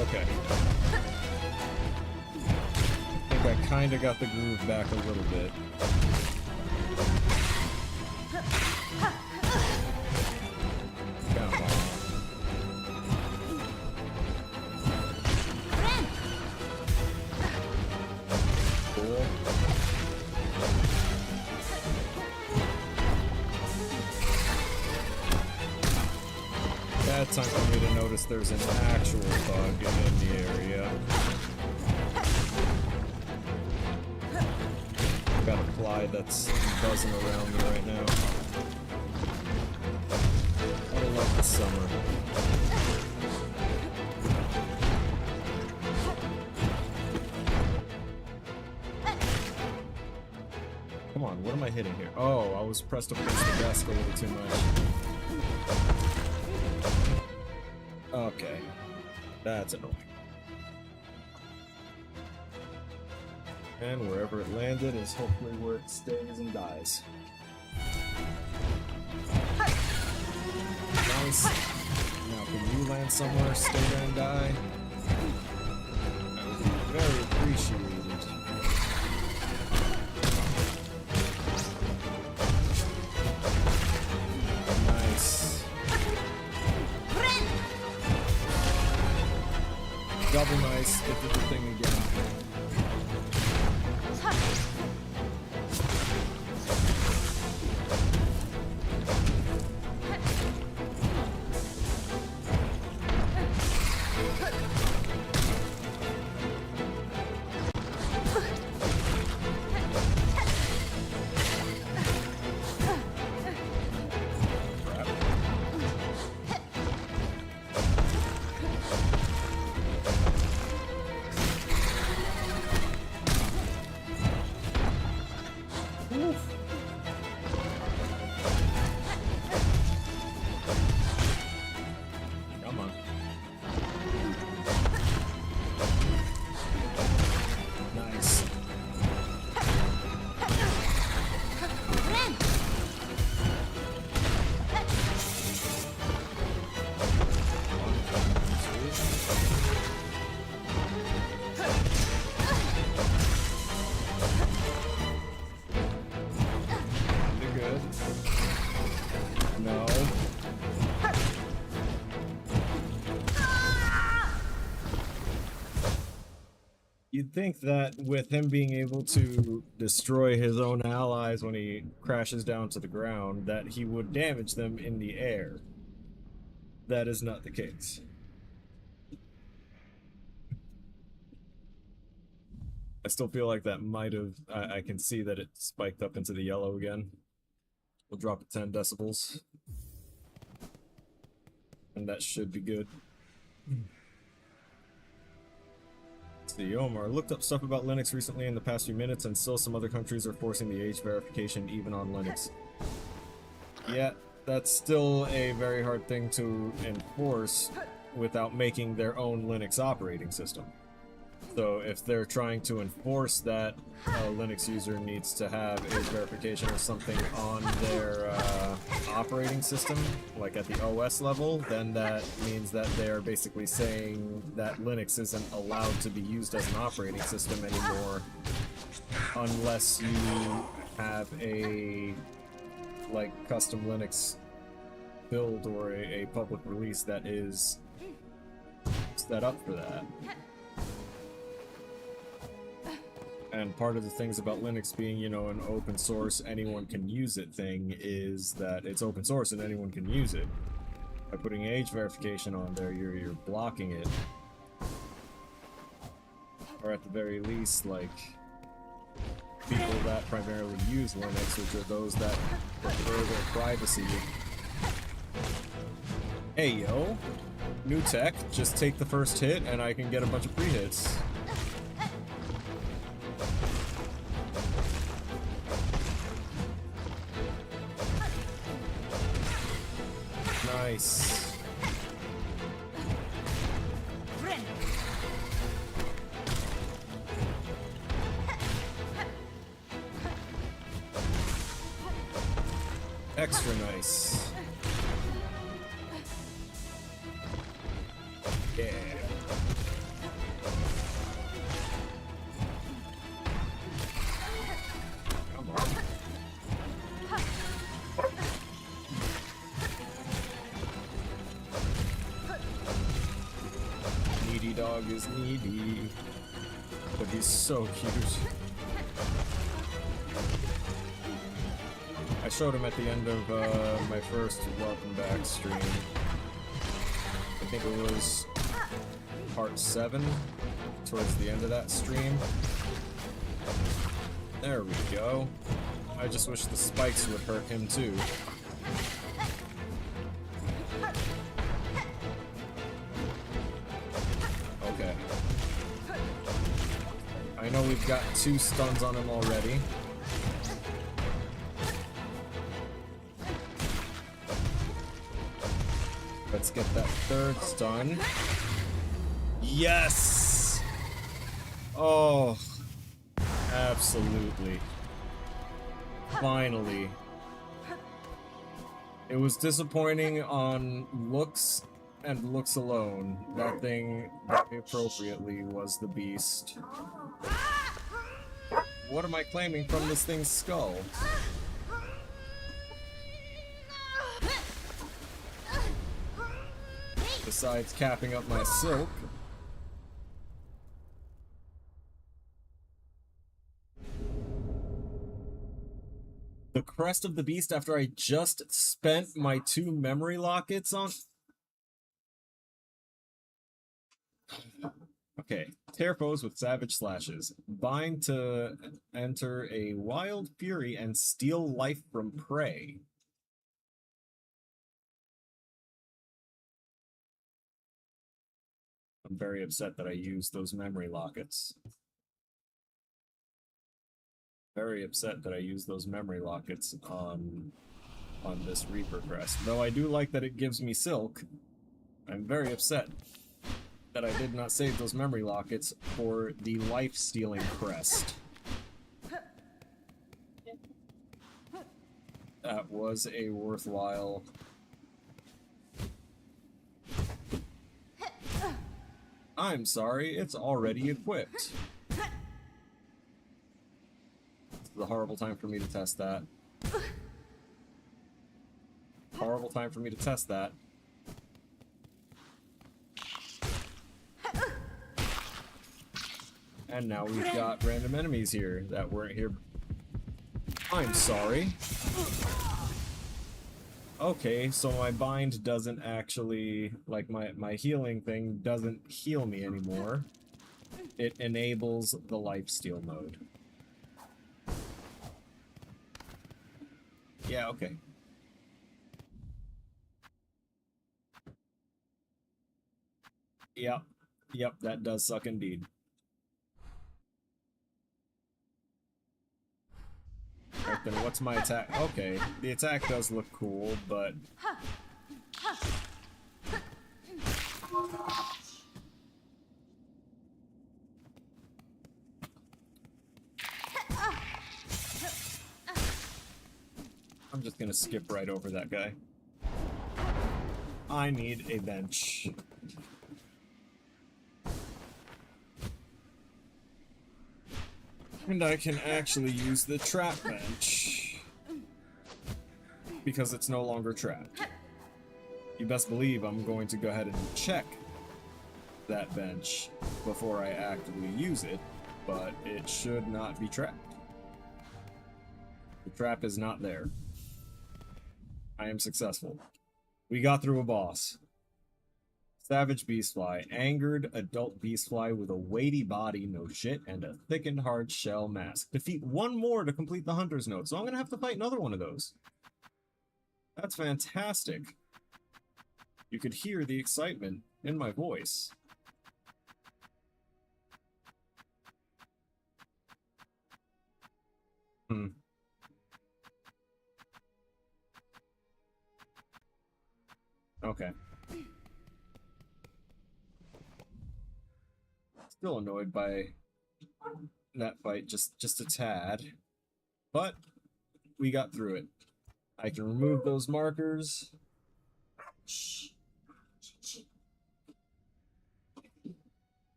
Speaker 1: Okay. I think I kinda got the groove back a little bit. Come on. Cool. Bad time for me to notice there's an actual bug in the area. Got a fly that's buzzing around me right now. I love the summer. Come on, what am I hitting here? Oh, I was pressed up against the desk a little too much. Okay. That's annoying. And wherever it landed is hopefully where it stays and dies. Nice. Now can you land somewhere, stay there and die? That would be very appreciated. Nice. Double nice, get the thing again. Come on. Nice. You're good. No. You'd think that with him being able to destroy his own allies when he crashes down to the ground, that he would damage them in the air. That is not the case. I still feel like that might have... I can see that it spiked up into the yellow again. We'll drop it 10 decibels. And that should be good. See, Omar looked up stuff about Linux recently in the past few minutes, and still some other countries are forcing the age verification even on Linux. Yeah, that's still a very hard thing to enforce without making their own Linux operating system. So if they're trying to enforce that a Linux user needs to have age verification or something on their operating system, like at the OS level, then that means that they are basically saying that Linux isn't allowed to be used as an operating system anymore unless you have a custom Linux build or a public release that is set up for that. And part of the things about Linux being, you know, an open source, anyone can use it thing is that it's open source and anyone can use it. By putting age verification on there, you're blocking it. Or at the very least, like, people that primarily use Linux, which are those that prefer their privacy. Hey yo, new tech, just take the first hit and I can get a bunch of pre-hits. Nice. Extra nice. Yeah. Come on. Needy dog is needy, but he's so cute. I showed him at the end of my first Welcome Back stream. I think it was part 7, towards the end of that stream. There we go. I just wish the spikes would hurt him too. Okay. I know we've got 2 stuns on him already. Let's get that 3rd stun. Yes! Oh, absolutely. Finally. It was disappointing on looks and looks alone. That thing, very appropriately, was the beast. What am I claiming from this thing's skull? Besides capping up my silk. The crest of the beast after I just spent my 2 memory lockets on. Okay, tear foes with savage slashes. Bind to enter a wild fury and steal life from prey. I'm very upset that I used those memory lockets. Very upset that I used those memory lockets on this Reaper crest. Though I do like that it gives me silk, I'm very upset that I did not save those memory lockets for the life-stealing crest. That was a worthwhile... I'm sorry, it's already equipped. This is a horrible time for me to test that. Horrible time for me to test that. And now we've got random enemies here that weren't here. I'm sorry. Okay, so my bind doesn't actually, like my healing thing doesn't heal me anymore. It enables the lifesteal mode. Yeah, okay. Yep, that does suck indeed. then what's my attack? Okay, the attack does look cool, but... I'm just gonna skip right over that guy. I need a bench. And I can actually use the trap bench. Because it's no longer trapped. You best believe I'm going to go ahead and check that bench before I actively use it, but it should not be trapped. The trap is not there. I am successful. We got through a boss. Savage Beastfly. Angered adult Beastfly with a weighty body, no shit, and a thickened hard shell mask. Defeat one more to complete the Hunter's Note, so I'm gonna have to fight another one of those. That's fantastic. You could hear the excitement in my voice. Okay. Still annoyed by that fight, just a tad. But we got through it. I can remove those markers.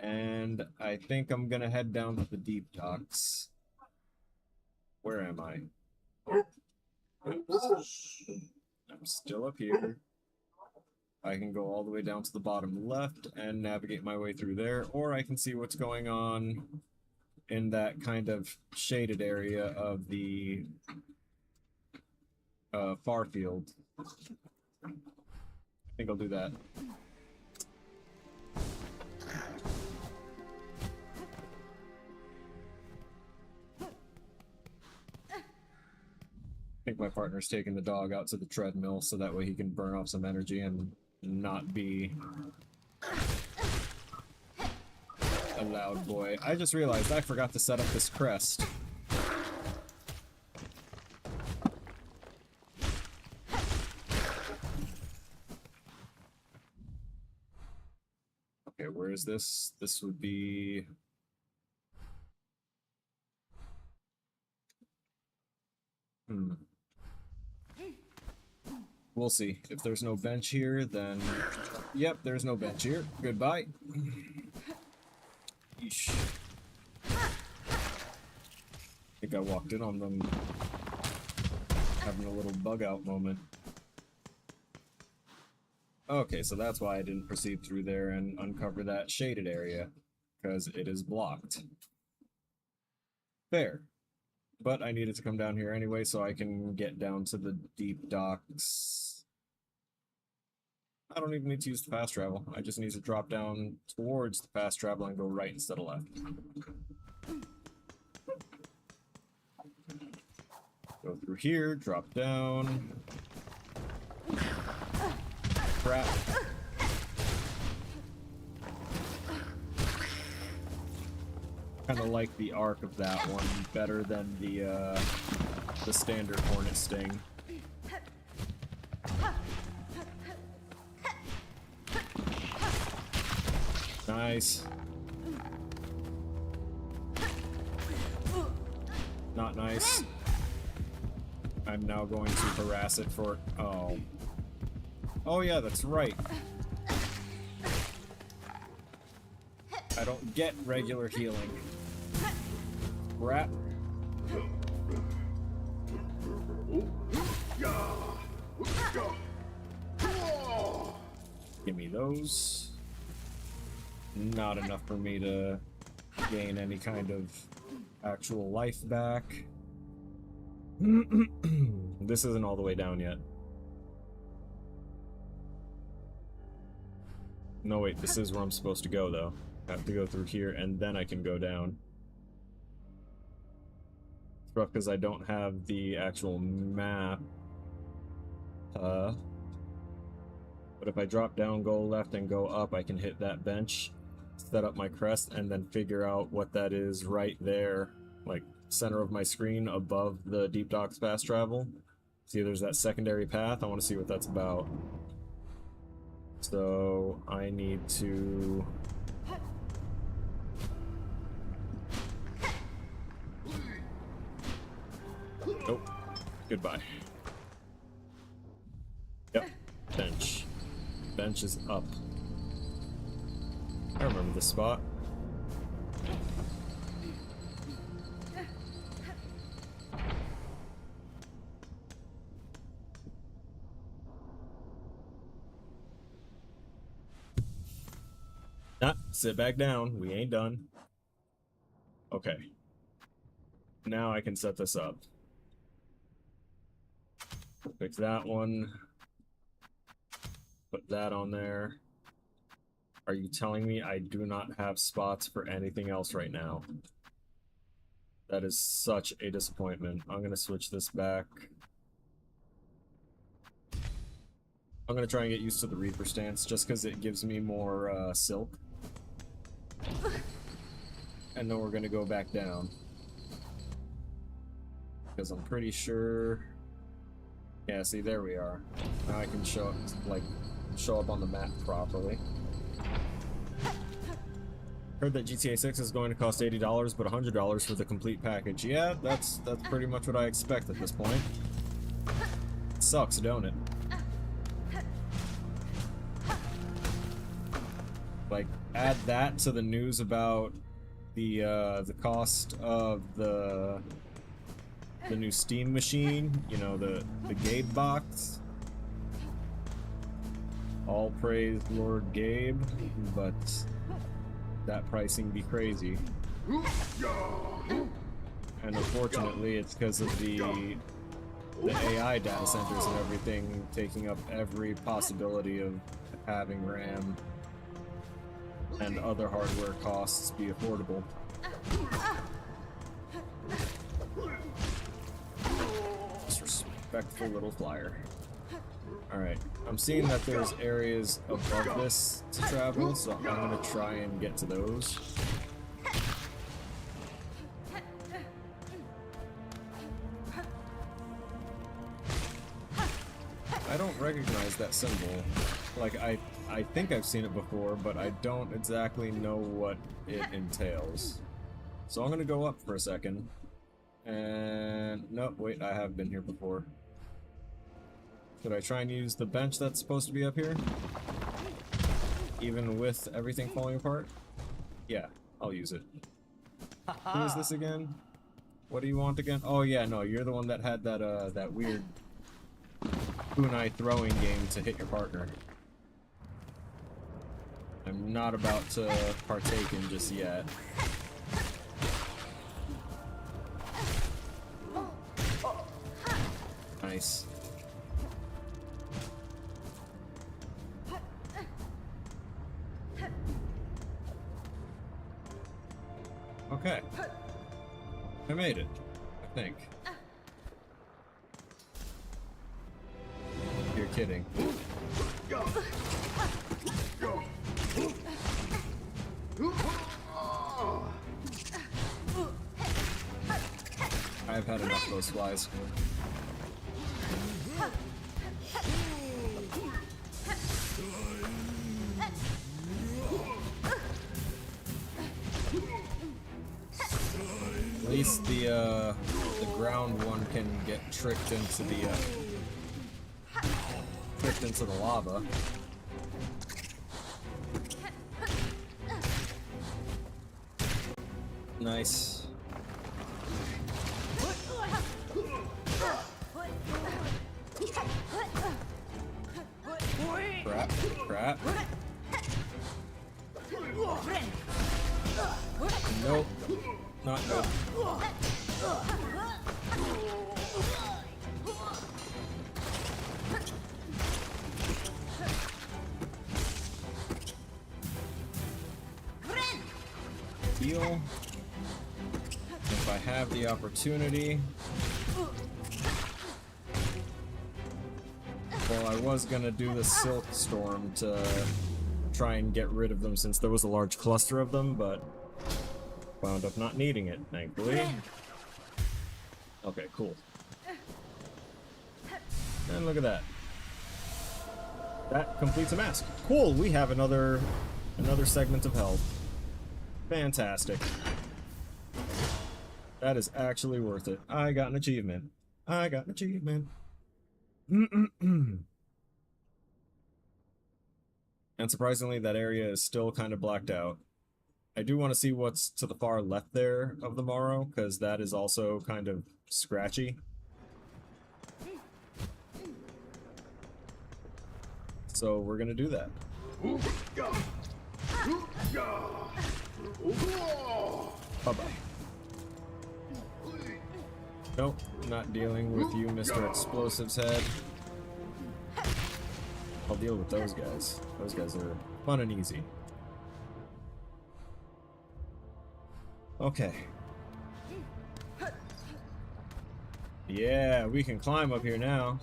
Speaker 1: And I think I'm gonna head down to the deep docks. Where am I? I'm still up here. I can go all the way down to the bottom left and navigate my way through there, or I can see what's going on in that kind of shaded area of the far field. I think I'll do that. I think my partner's taking the dog out to the treadmill so that way he can burn off some energy and not be a loud boy. I just realized I forgot to set up this crest. Okay, where is this? This would be... We'll see. If there's no bench here, then... Yep, there's no bench here. Goodbye. Yeesh. I think I walked in on them having a little bug out moment. Okay, so that's why I didn't proceed through there and uncover that shaded area, because it is blocked. Fair. But I needed to come down here anyway so I can get down to the deep docks. I don't even need to use the fast travel. I just need to drop down towards the fast travel and go right instead of left. Go through here, drop down. Crap. Kind of like the arc of that one better than the standard Hornet Sting. Nice. Not nice. I'm now going to harass it for... Oh. Oh yeah, that's right. I don't get regular healing. Crap. Give me those. Not enough for me to gain any kind of actual life back. This isn't all the way down yet. No, wait, this is where I'm supposed to go, though. I have to go through here, and then I can go down. It's rough because I don't have the actual map. But if I drop down, go left, and go up, I can hit that bench, set up my crest, and then figure out what that is right there like center of my screen above the Deep Docks fast travel. See, there's that secondary path. I want to see what that's about. So I need to... Nope. Goodbye. Yep. Bench. Bench is up. I remember this spot. Nah, sit back down. We ain't done. Okay. Now I can set this up. Fix that one. Put that on there. Are you telling me I do not have spots for anything else right now? That is such a disappointment. I'm gonna switch this back. I'm gonna try and get used to the Reaper stance just because it gives me more silk. And then we're gonna go back down. Because I'm pretty sure... Yeah, see, there we are. Now I can show up on the map properly. Heard that GTA 6 is going to cost $80, but $100 for the complete package. Yeah, that's pretty much what I expect at this point. It sucks, don't it? Like, add that to the news about the cost of the new Steam machine, you know, the Gabe box. All praise Lord Gabe, but that pricing be crazy. And unfortunately, it's because of the AI data centers and everything taking up every possibility of having RAM and other hardware costs be affordable. Disrespectful little flyer. Alright, I'm seeing that there's areas above this to travel, so I'm gonna try and get to those. I don't recognize that symbol. Like, I think I've seen it before, but I don't exactly know what it entails. So I'm gonna go up for a second. And... nope, wait, I have been here before. Should I try and use the bench that's supposed to be up here? Even with everything falling apart? Yeah, I'll use it. Who is this again? What do you want again? Oh yeah, no, you're the one that had that, that weird kunai throwing game to hit your partner. I'm not about to partake in just yet. Nice. Okay. I made it, I think. You're kidding. I've had enough of those flies. At least the ground one can get tricked into the lava. Nice. Crap, crap. Nope. Not good. Heal. If I have the opportunity. Well, I was gonna do the Silk Storm to try and get rid of them since there was a large cluster of them, but Wound up not needing it, thankfully. Okay, cool. And look at that. That completes a mask. Cool, we have another segment of health. Fantastic. That is actually worth it. I got an achievement. I got an achievement. And surprisingly, that area is still kind of blacked out. I do want to see what's to the far left there of the Morrow, because that is also kind of scratchy. So we're gonna do that. Bye-bye. Nope, not dealing with you, Mr. Explosives Head. I'll deal with those guys. Those guys are fun and easy. Okay. Yeah, we can climb up here now.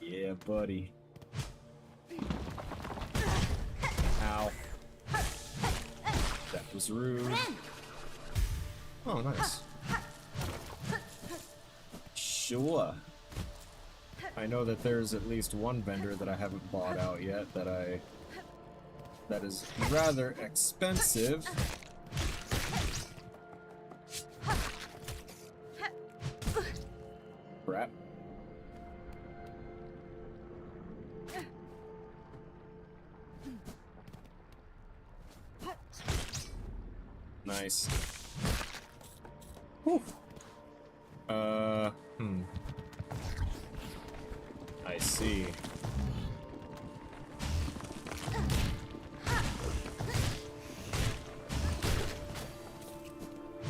Speaker 1: Yeah, buddy. Ow. That was rude. Oh, nice. Sure. I know that there's at least one vendor that I haven't bought out yet that is rather expensive. Crap. Nice. Whew. I see.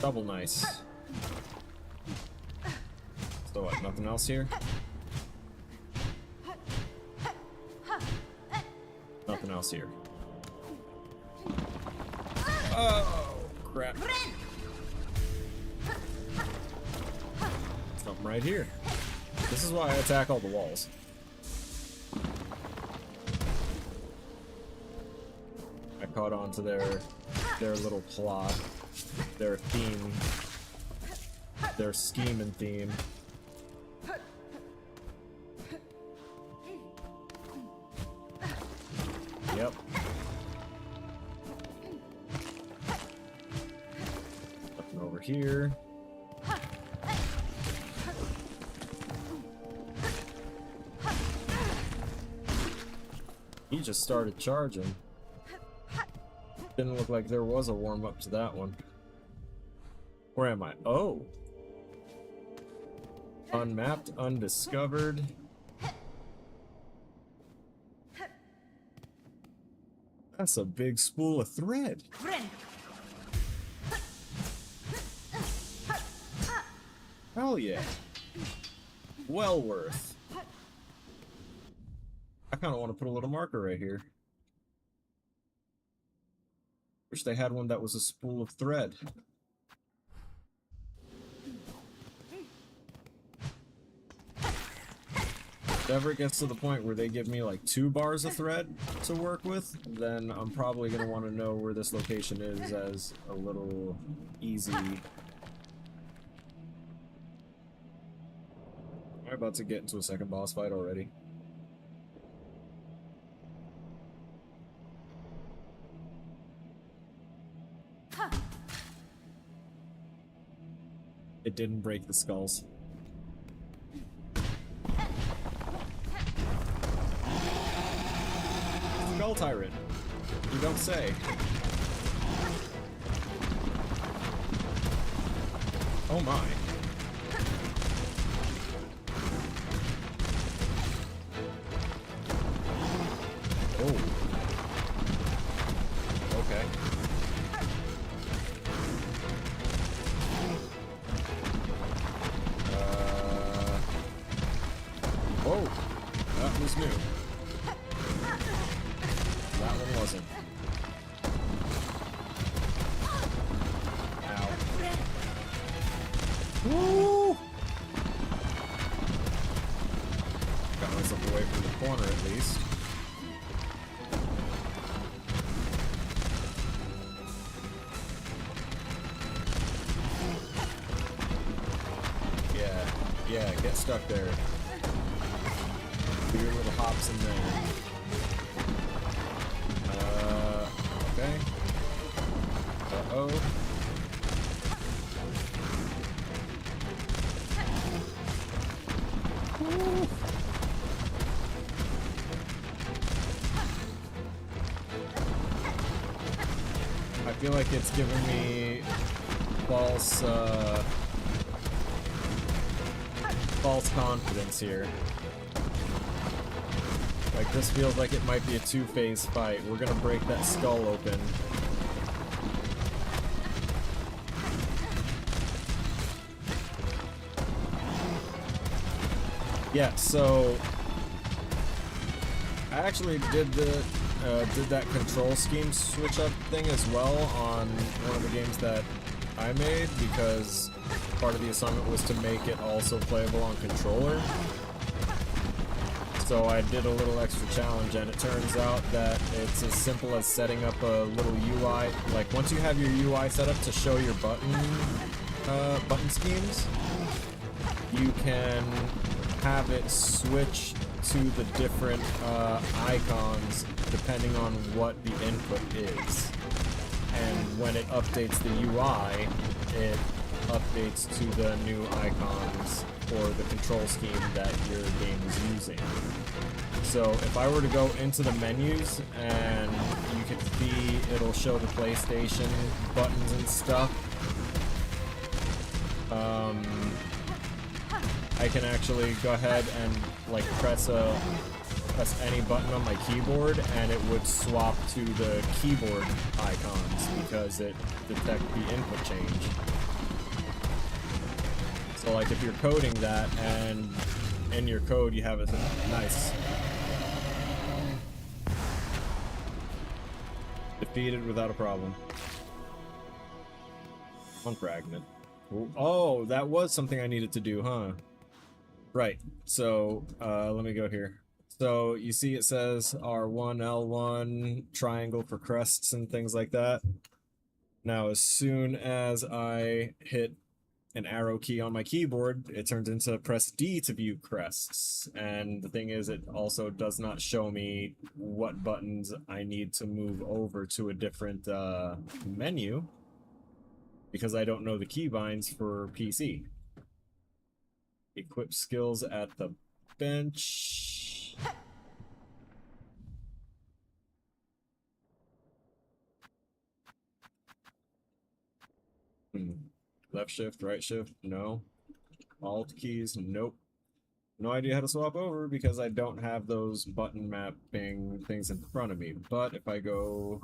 Speaker 1: Double nice. So what, nothing else here? Nothing else here. Oh, crap. Something right here. This is why I attack all the walls. I caught on to their little plot, their theme, their scheme and theme. Yep. Nothing over here. He just started charging. Didn't look like there was a warm-up to that one. Where am I? Oh! Unmapped, undiscovered. That's a big spool of thread. Hell yeah. Well worth. I kind of want to put a little marker right here. Wish they had one that was a spool of thread. If it ever gets to the point where they give me like 2 bars of thread to work with, then I'm probably going to want to know where this location is as a little easy. Am I about to get into a second boss fight already? It didn't break the skulls. Skull Tyrant. You don't say. Oh my. Oh. Okay. Whoa. That was new. That one wasn't. Ow. Woo! Got myself away from the corner at least. Yeah, get stuck there. Do your little hops in there. Okay. Uh-oh. I feel like it's giving me false confidence here. Like, this feels like it might be a two-phase fight. We're gonna break that skull open. Yeah, so I actually did that control scheme switch up thing as well on one of the games that I made, because part of the assignment was to make it also playable on controller. So I did a little extra challenge, and it turns out that it's as simple as setting up a little UI. Like, once you have your UI set up to show your button schemes, you can have it switch to the different icons depending on what the input is. And when it updates the UI, it updates to the new icons for the control scheme that your game is using. So if I were to go into the menus, and you can see it'll show the PlayStation buttons and stuff, I can actually go ahead and like press any button on my keyboard, and it would swap to the keyboard icons because it detects the input change. So like if you're coding that, and in your code you have a nice defeated without a problem. One fragment. Oh, that was something I needed to do, huh? Right. So let me go here. So you see it says R1, L1, triangle for crests and things like that. Now as soon as I hit an arrow key on my keyboard, it turns into press D to view crests. And the thing is, it also does not show me what buttons I need to move over to a different menu, because I don't know the keybinds for PC. Equip skills at the bench. Left shift, right shift, no. Alt keys, nope. No idea how to swap over because I don't have those button mapping things in front of me. But if I go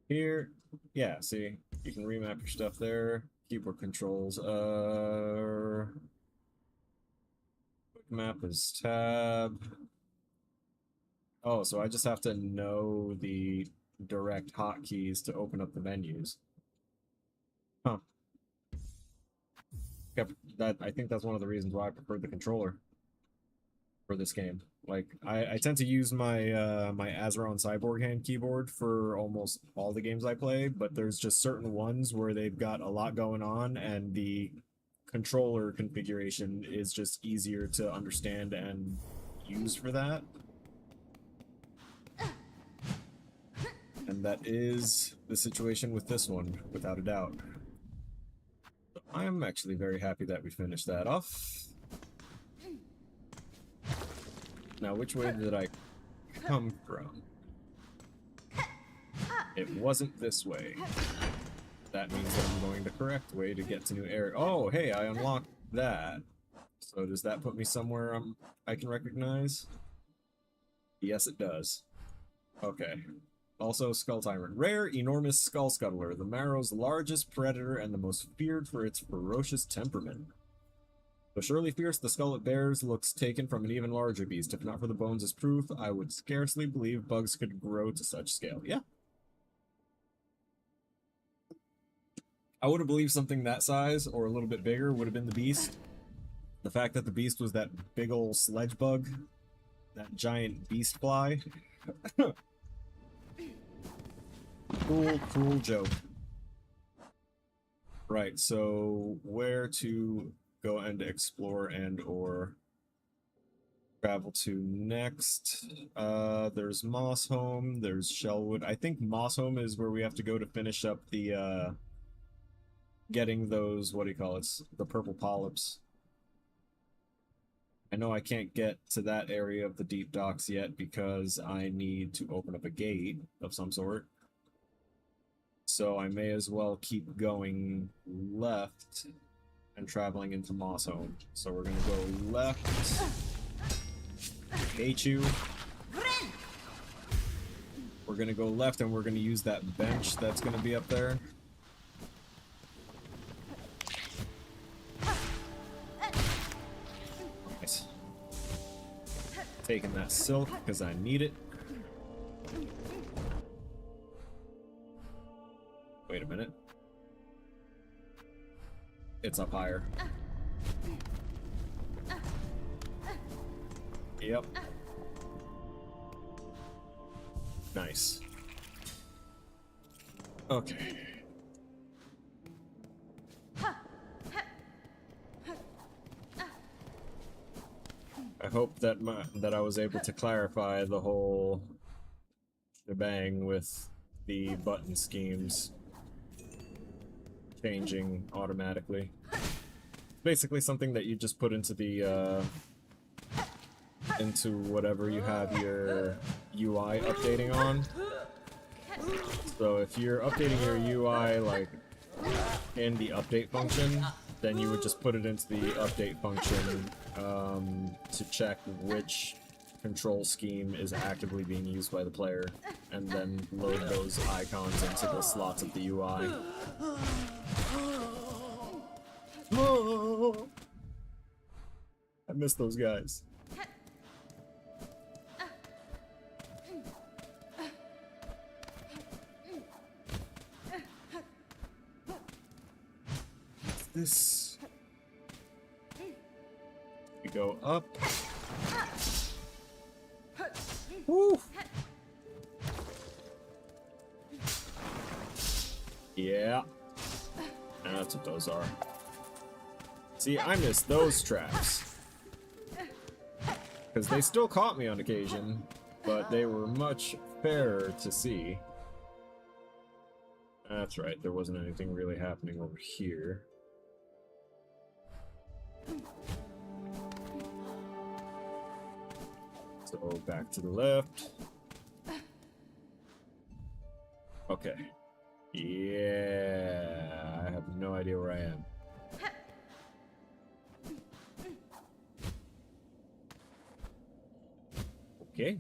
Speaker 1: here, yeah, see, you can remap your stuff there. Keyboard controls, quick map is tab. Oh, so I just have to know the direct hotkeys to open up the menus. Huh. I think that's one of the reasons why I prefer the controller for this game. Like, I tend to use my my Azeron Cyborg hand keyboard for almost all the games I play, but there's just certain ones where they've got a lot going on, and the controller configuration is just easier to understand and use for that. And that is the situation with this one, without a doubt. I'm actually very happy that we finished that off. Now, which way did I come from? It wasn't this way. That means that I'm going the correct way to get to new area. Oh, hey, I unlocked that. So does that put me somewhere I can recognize? Yes, it does. Okay. Also, Skull Tyrant. Rare, enormous Skull Scuttler, the Marrow's largest predator and the most feared for its ferocious temperament. Though surely fierce, the skull it bears looks taken from an even larger beast. If not for the bones as proof, I would scarcely believe bugs could grow to such scale. Yeah. I would have believed something that size, or a little bit bigger, would have been the beast. The fact that the beast was that big ol' sledge bug, that giant beast fly. Cool joke. Right, so where to go and explore and or travel to next. There's Moss Home, there's Shellwood. I think Moss Home is where we have to go to finish up the getting those, what do you call it, the purple polyps. I know I can't get to that area of the deep docks yet because I need to open up a gate of some sort. So I may as well keep going left and traveling into Moss Home. So we're gonna go left. Hate you. We're gonna go left and we're gonna use that bench that's gonna be up there. Nice. Taking that silk because I need it. Wait a minute. It's up higher. Yep. Nice. Okay. I hope that that I was able to clarify the whole shebang with the button schemes changing automatically. Basically something that you just put into the into whatever you have your UI updating on. So if you're updating your UI like in the update function, then you would just put it into the update function to check which control scheme is actively being used by the player, and then load those icons into the slots of the UI. Oh, I miss those guys. This. We go up. Woo! Yeah. That's what those are. See, I miss those traps. Because they still caught me on occasion, but they were much fairer to see. That's right, there wasn't anything really happening over here. So back to the left. Okay. Yeah, I have no idea where I am. Okay.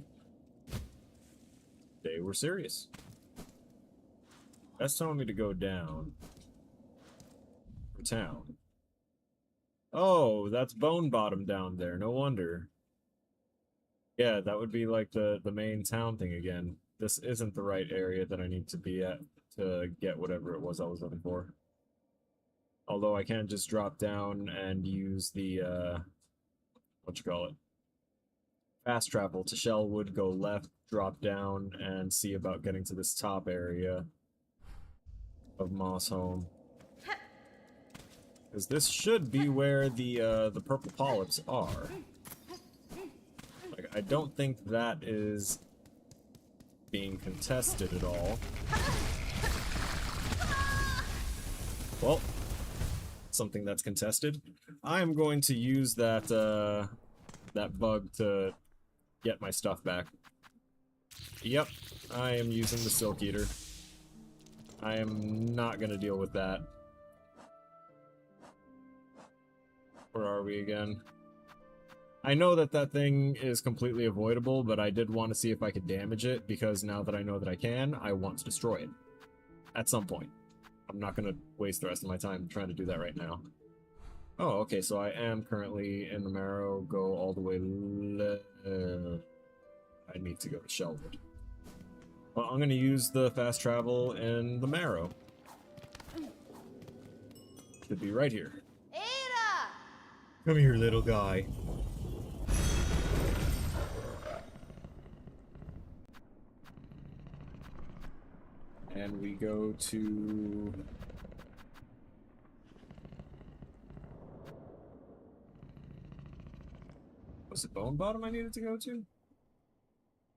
Speaker 1: They were serious. That's telling me to go down. For town. Oh, that's Bone Bottom down there, no wonder. Yeah, that would be like the main town thing again. This isn't the right area that I need to be at to get whatever it was I was looking for. Although I can just drop down and use the, what you call it? Fast travel to Shellwood, go left, drop down, and see about getting to this top area of Moss Home. Because this should be where the purple polyps are. Like, I don't think that is being contested at all. Well, something that's contested. I am going to use that that bug to get my stuff back. Yep, I am using the Silk Eater. I am not gonna deal with that. Where are we again? I know that that thing is completely avoidable, but I did want to see if I could damage it, because now that I know that I can, I want to destroy it. At some point. I'm not going to waste the rest of my time trying to do that right now. Oh, okay, so I am currently in the Marrow, go all the way I need to go to Shellwood. Well, I'm going to use the fast travel in the Marrow. Should be right here.
Speaker 2: Ada!
Speaker 1: Come here, little guy. And we go to Was it Bone Bottom I needed to go to?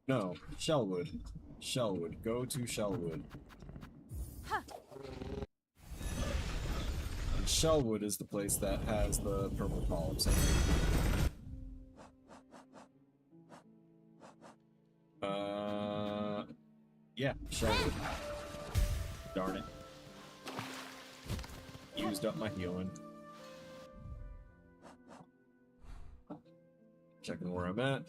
Speaker 1: No, Shellwood. Shellwood. Go to Shellwood. And Shellwood is the place that has the purple polyps, I think. Yeah, Shellwood. Darn it. Used up my healing. Checking where I'm at.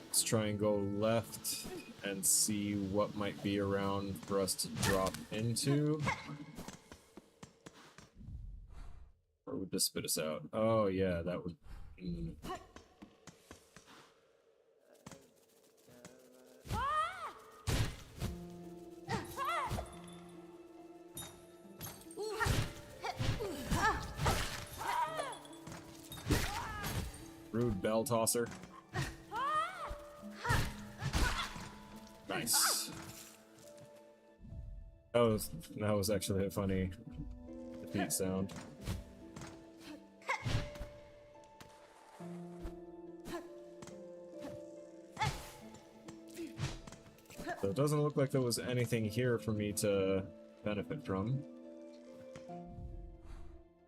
Speaker 1: Let's try and go left and see what might be around for us to drop into. Or would this spit us out? Oh yeah, that would... Rude bell tosser. Nice. That was actually a funny defeat sound. So it doesn't look like there was anything here for me to benefit from.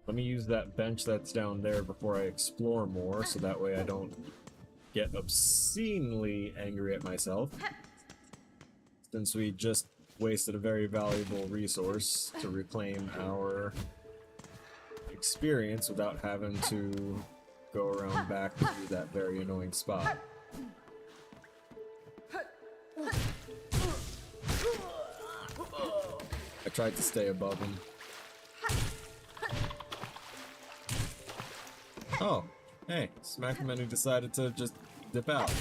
Speaker 1: Let me use that bench that's down there before I explore more, so that way I don't get obscenely angry at myself. Since we just wasted a very valuable resource to reclaim our experience without having to go around back to that very annoying spot. I tried to stay above him. Oh, hey, Smackman who decided to just dip out.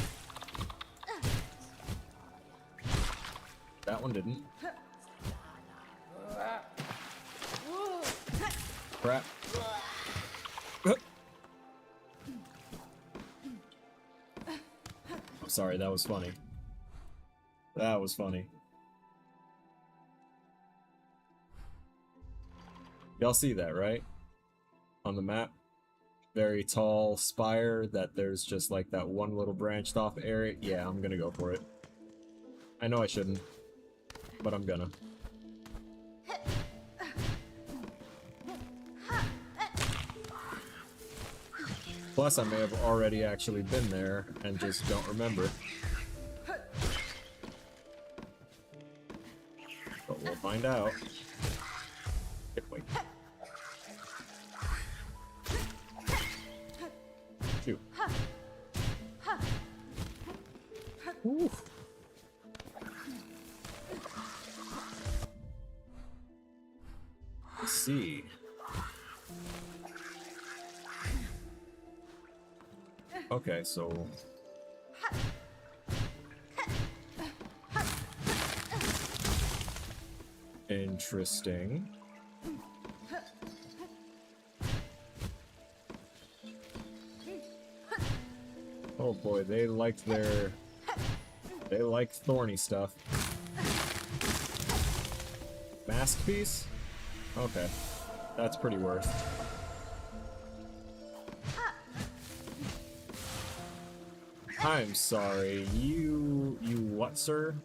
Speaker 1: That one didn't. Crap. I'm sorry, that was funny. That was funny. Y'all see that, right? On the map? Very tall spire that there's just like that one little branched off area. Yeah, I'm gonna go for it. I know I shouldn't, but I'm gonna. Plus, I may have already actually been there and just don't remember. But we'll find out. Wait. Shoot. Ooh. Let's see. Okay, so interesting. Oh boy, they like thorny stuff. Mask piece? Okay. That's pretty worth. I'm sorry, you what, sir?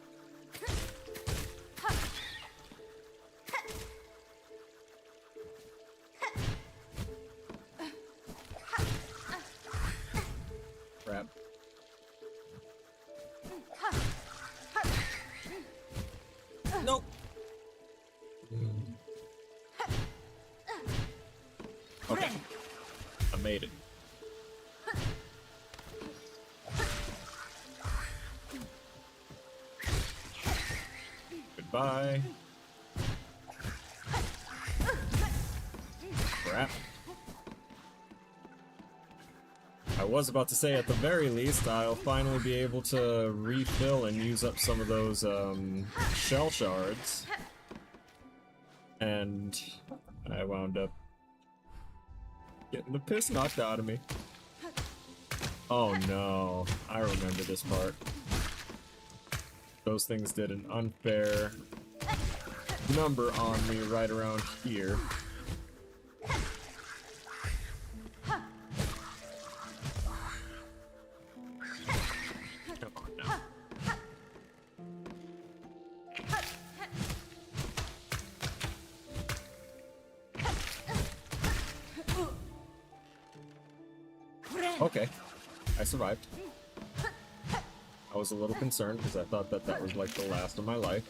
Speaker 1: Crap. Nope. Okay. I made it. Goodbye. Crap. I was about to say, at the very least, I'll finally be able to refill and use up some of those, shell shards. And I wound up getting the piss knocked out of me. Oh no, I remember this part. Those things did an unfair number on me right around here. Okay, I survived. I was a little concerned because I thought that that was like the last of my life.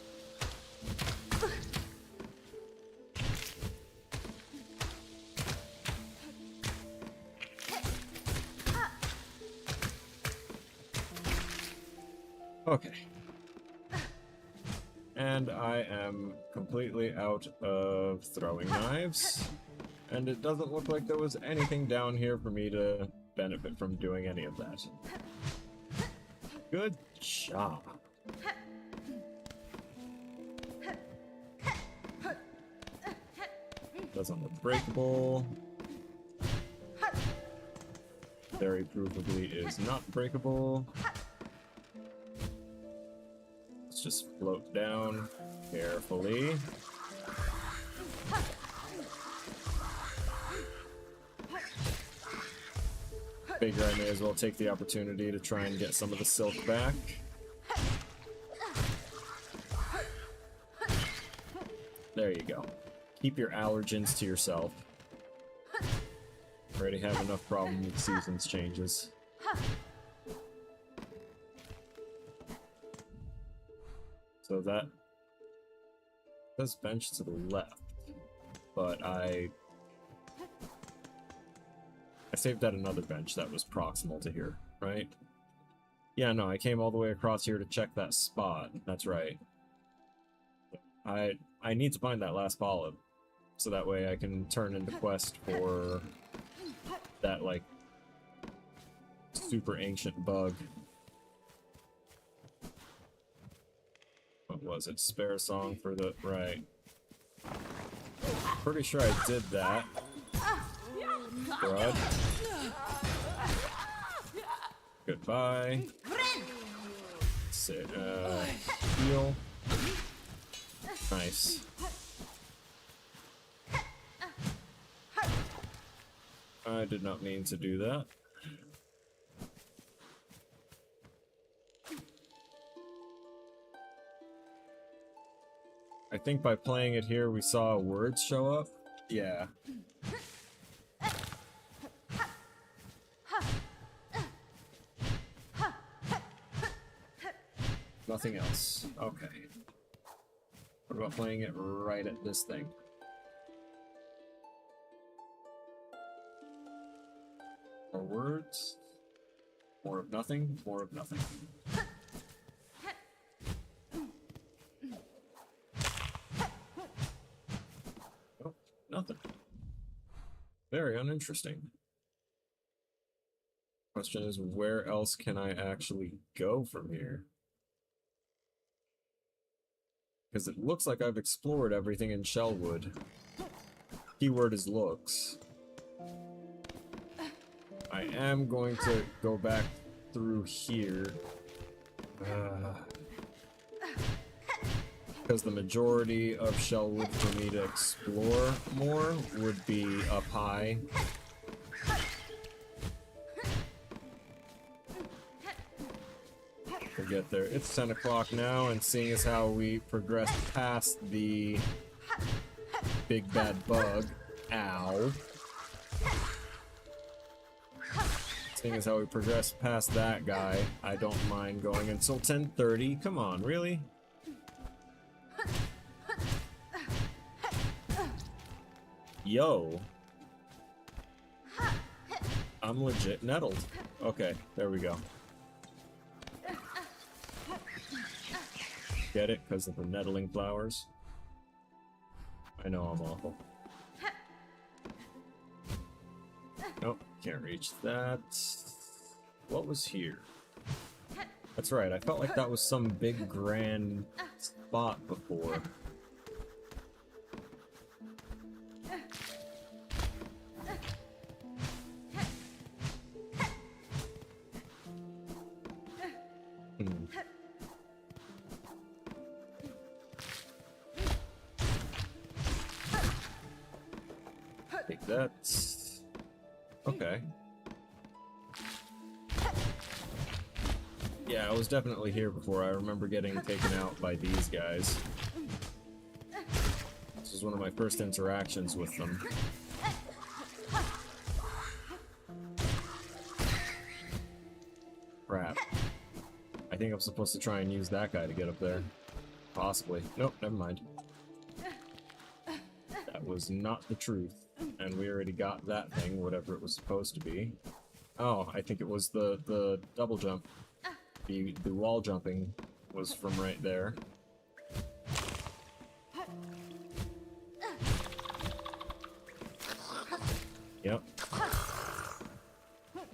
Speaker 1: Okay. And I am completely out of throwing knives. And it doesn't look like there was anything down here for me to benefit from doing any of that. Good job. Doesn't look breakable. Very provably is not breakable. Let's just float down carefully. Figure I may as well take the opportunity to try and get some of the silk back. There you go. Keep your allergens to yourself. Already have enough problem with seasons changes. So that says bench to the left, but I saved at another bench that was proximal to here, right? Yeah, no, I came all the way across here to check that spot. That's right. I need to find that last polyp, so that way I can turn into quest for that, like, super ancient bug. What was it? Spare song for the... right. Pretty sure I did that. Crud. Goodbye. Sit, heal. Nice. I did not mean to do that. I think by playing it here we saw words show up. Yeah. Nothing else. Okay. What about playing it right at this thing? More words. More of nothing. More of nothing. Oh, nothing. Very uninteresting. Question is, where else can I actually go from here? Because it looks like I've explored everything in Shellwood. Keyword is looks. I am going to go back through here. Because the majority of Shellwood for me to explore more would be up high. We'll get there. It's 10 o'clock now, and seeing as how we progressed past the big bad bug, ow. Seeing as how we progressed past that guy, I don't mind going until 10:30. Come on, really? Yo. I'm legit nettled. Okay, there we go. Get it? Because of the nettling flowers. I know I'm awful. Nope, can't reach that. What was here? That's right, I felt like that was some big grand spot before. Take that. Okay. Yeah, I was definitely here before. I remember getting taken out by these guys. This was one of my first interactions with them. think I'm supposed to try and use that guy to get up there. Possibly. Nope, never mind. That was not the truth. And we already got that thing, whatever it was supposed to be. Oh, I think it was the double jump. The wall jumping was from right there. Yep.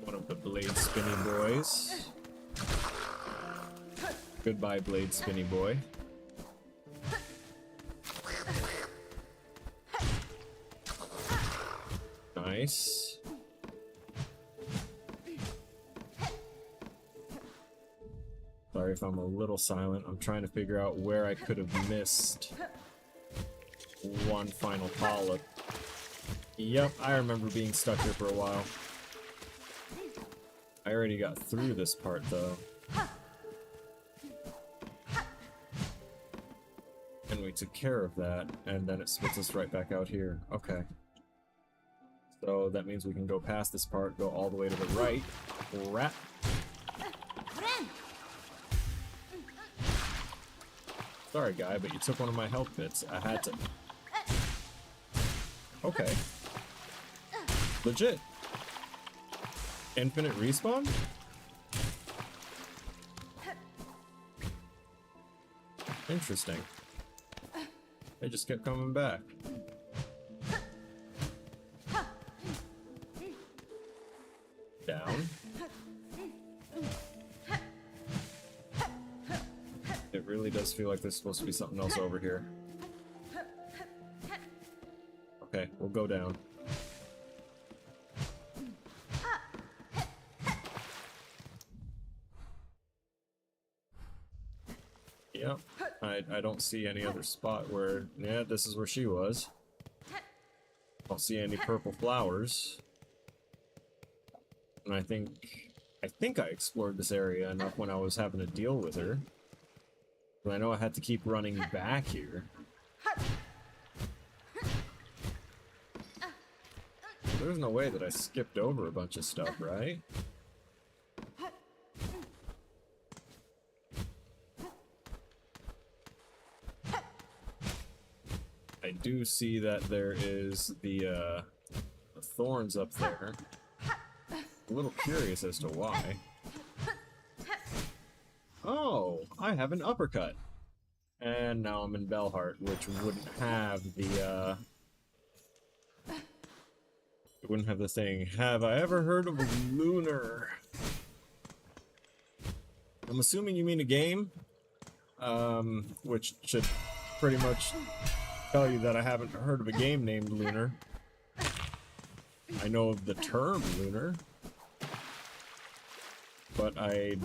Speaker 1: One of the blade spinny boys. Goodbye, blade spinny boy. Nice. Sorry if I'm a little silent. I'm trying to figure out where I could have missed one final polyp. Yep, I remember being stuck here for a while. I already got through this part, though. And we took care of that, and then it spits us right back out here. Okay. So that means we can go past this part, go all the way to the right. Rat. Sorry, guy, but you took one of my health bits. I had to. Okay. Legit. Infinite respawn? Interesting. They just kept coming back. Down. It really does feel like there's supposed to be something else over here. Okay, we'll go down. Yep, I don't see any other spot where... Yeah, this is where she was. Don't see any purple flowers. And I think I explored this area enough when I was having to deal with her. But I know I had to keep running back here. There's no way that I skipped over a bunch of stuff, right? I do see that there is the thorns up there. A little curious as to why. Oh, I have an uppercut. And now I'm in Belhart, which wouldn't have the, it wouldn't have the thing. Have I ever heard of Lunar? I'm assuming you mean a game? Which should pretty much tell you that I haven't heard of a game named Lunar. I know of the term Lunar, but I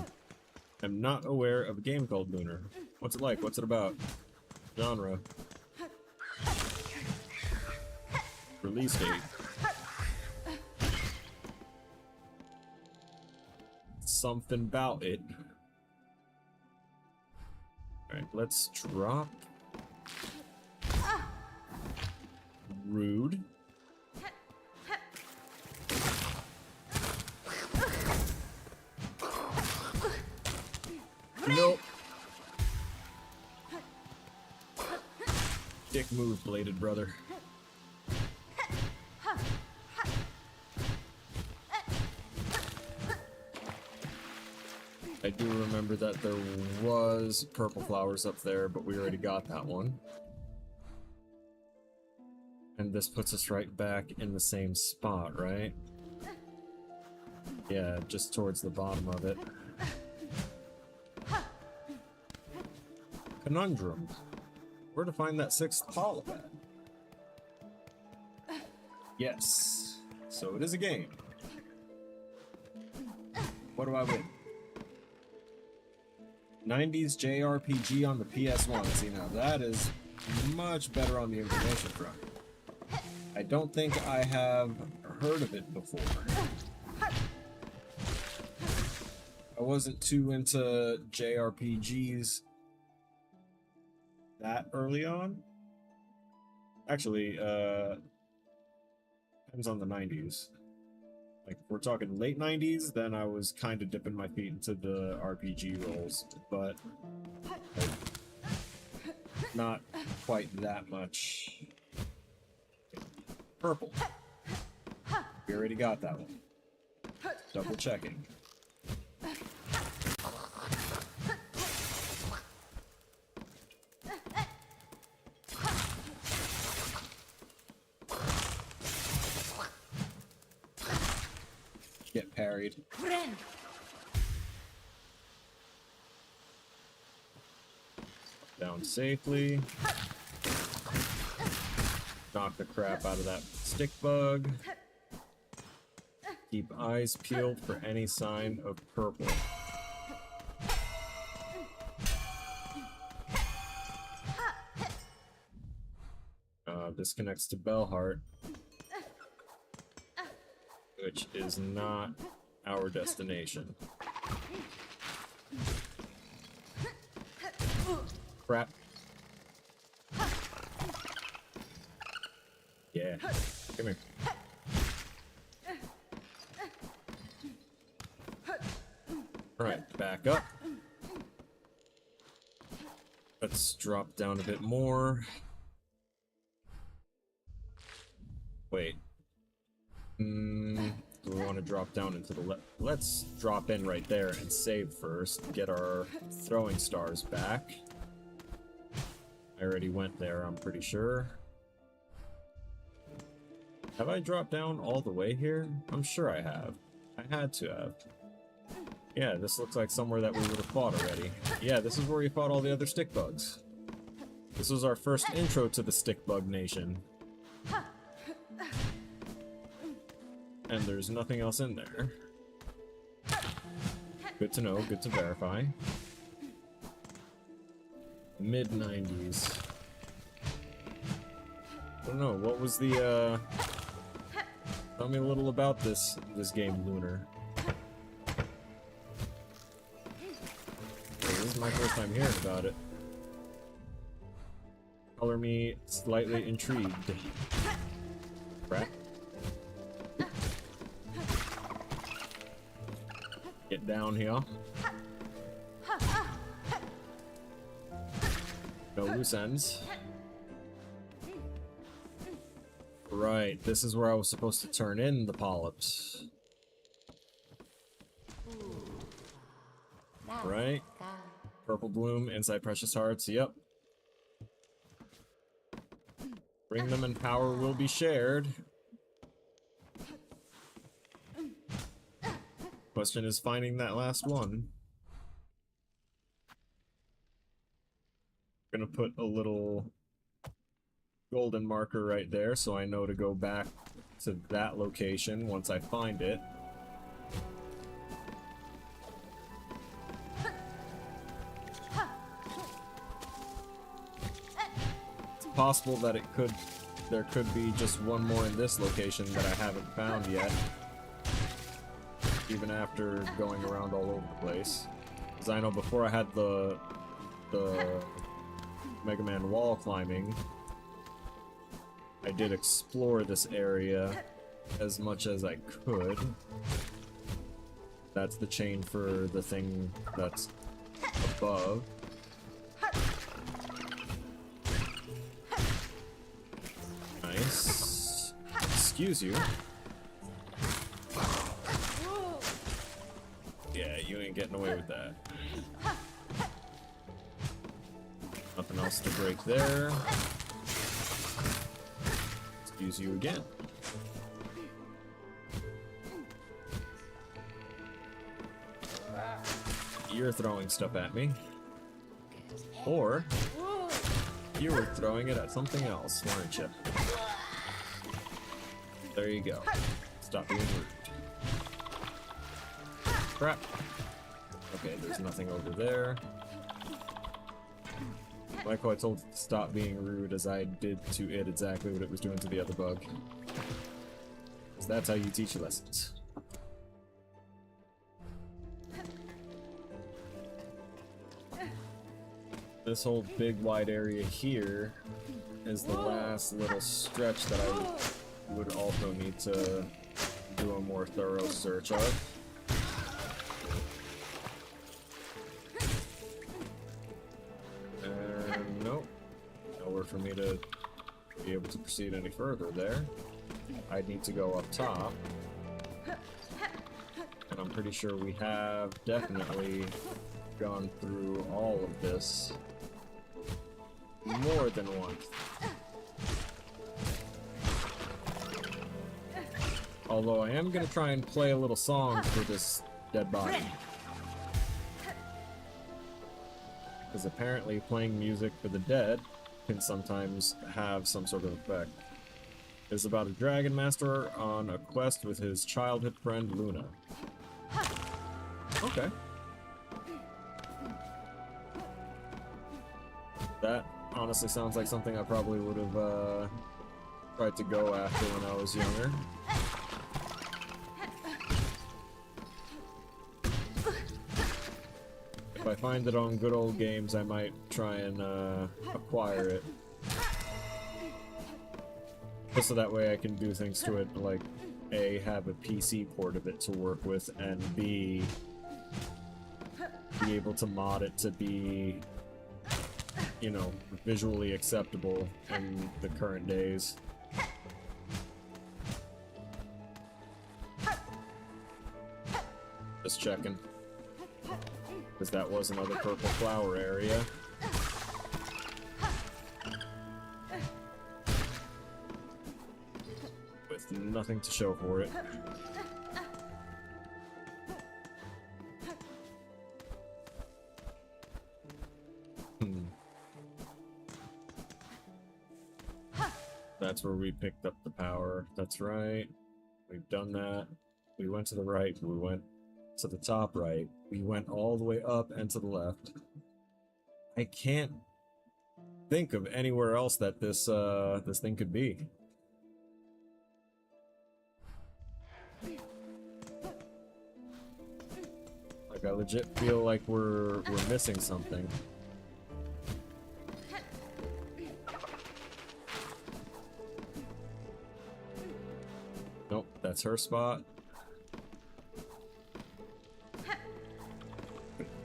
Speaker 1: am not aware of a game called Lunar. What's it like? What's it about? Genre. Release date. Something about it. Alright, let's drop. Rude. Nope. Dick move, bladed brother. I do remember that there was purple flowers up there, but we already got that one. And this puts us right back in the same spot, right? Yeah, just towards the bottom of it. Conundrum. Where to find that sixth polyp at? Yes. So it is a game. What do I win? 90s JRPG on the PS1. See, now that is much better on the information front. I don't think I have heard of it before. I wasn't too into JRPGs that early on. Actually, depends on the 90s. Like, if we're talking late 90s, then I was kind of dipping my feet into the RPG roles, but like, not quite that much. Purple. We already got that one. Double checking. Get parried. Down safely. Knock the crap out of that stick bug. Keep eyes peeled for any sign of purple. This connects to Bellheart, which is not our destination. Crap. Yeah, come here. Alright, back up. Let's drop down a bit more. Wait. Do we want to drop down into the left? Let's drop in right there and save first. Get our throwing stars back. I already went there, I'm pretty sure. Have I dropped down all the way here? I'm sure I have. I had to have. Yeah, this looks like somewhere that we would have fought already. Yeah, this is where we fought all the other stick bugs. This was our first intro to the stick bug nation. And there's nothing else in there. Good to know, good to verify. Mid-90s. I don't know, what was the, tell me a little about this game, Lunar. This is my first time hearing about it. Color me slightly intrigued. Crap. Get down here. No loose ends. Right, this is where I was supposed to turn in the polyps. Right? Purple bloom, inside precious hearts, yep. Bring them and power will be shared. Question is finding that last one. Gonna put a little golden marker right there so I know to go back to that location once I find it. It's possible that there could be just one more in this location that I haven't found yet. Even after going around all over the place. Because I know before I had the Mega Man wall climbing, I did explore this area as much as I could. That's the chain for the thing that's above. Nice. Excuse you. Yeah, you ain't getting away with that. Nothing else to break there. Excuse you again. You're throwing stuff at me. Or you were throwing it at something else, weren't you? There you go. Stop being rude. Crap. Okay, there's nothing over there. Like how I told it to stop being rude as I did to it exactly what it was doing to the other bug. So that's how you teach lessons. This whole big wide area here is the last little stretch that I would also need to do a more thorough search of. And nope. Nowhere for me to be able to proceed any further there. I'd need to go up top. And I'm pretty sure we have definitely gone through all of this more than once. Although I am going to try and play a little song for this dead body. Because apparently playing music for the dead can sometimes have some sort of effect. It's about a dragon master on a quest with his childhood friend Luna. Okay. That honestly sounds like something I probably would have tried to go after when I was younger. If I find it on good old games, I might try and acquire it. Just so that way I can do things to it, like A, have a PC port of it to work with, and B, be able to mod it to be, you know, visually acceptable in the current days. Just checking. Because that was another purple flower area. With nothing to show for it. That's where we picked up the power. That's right. We've done that. We went to the right. We went to the top right. We went all the way up and to the left. I can't think of anywhere else that this this thing could be. Like I legit feel like we're missing something. Nope, that's her spot.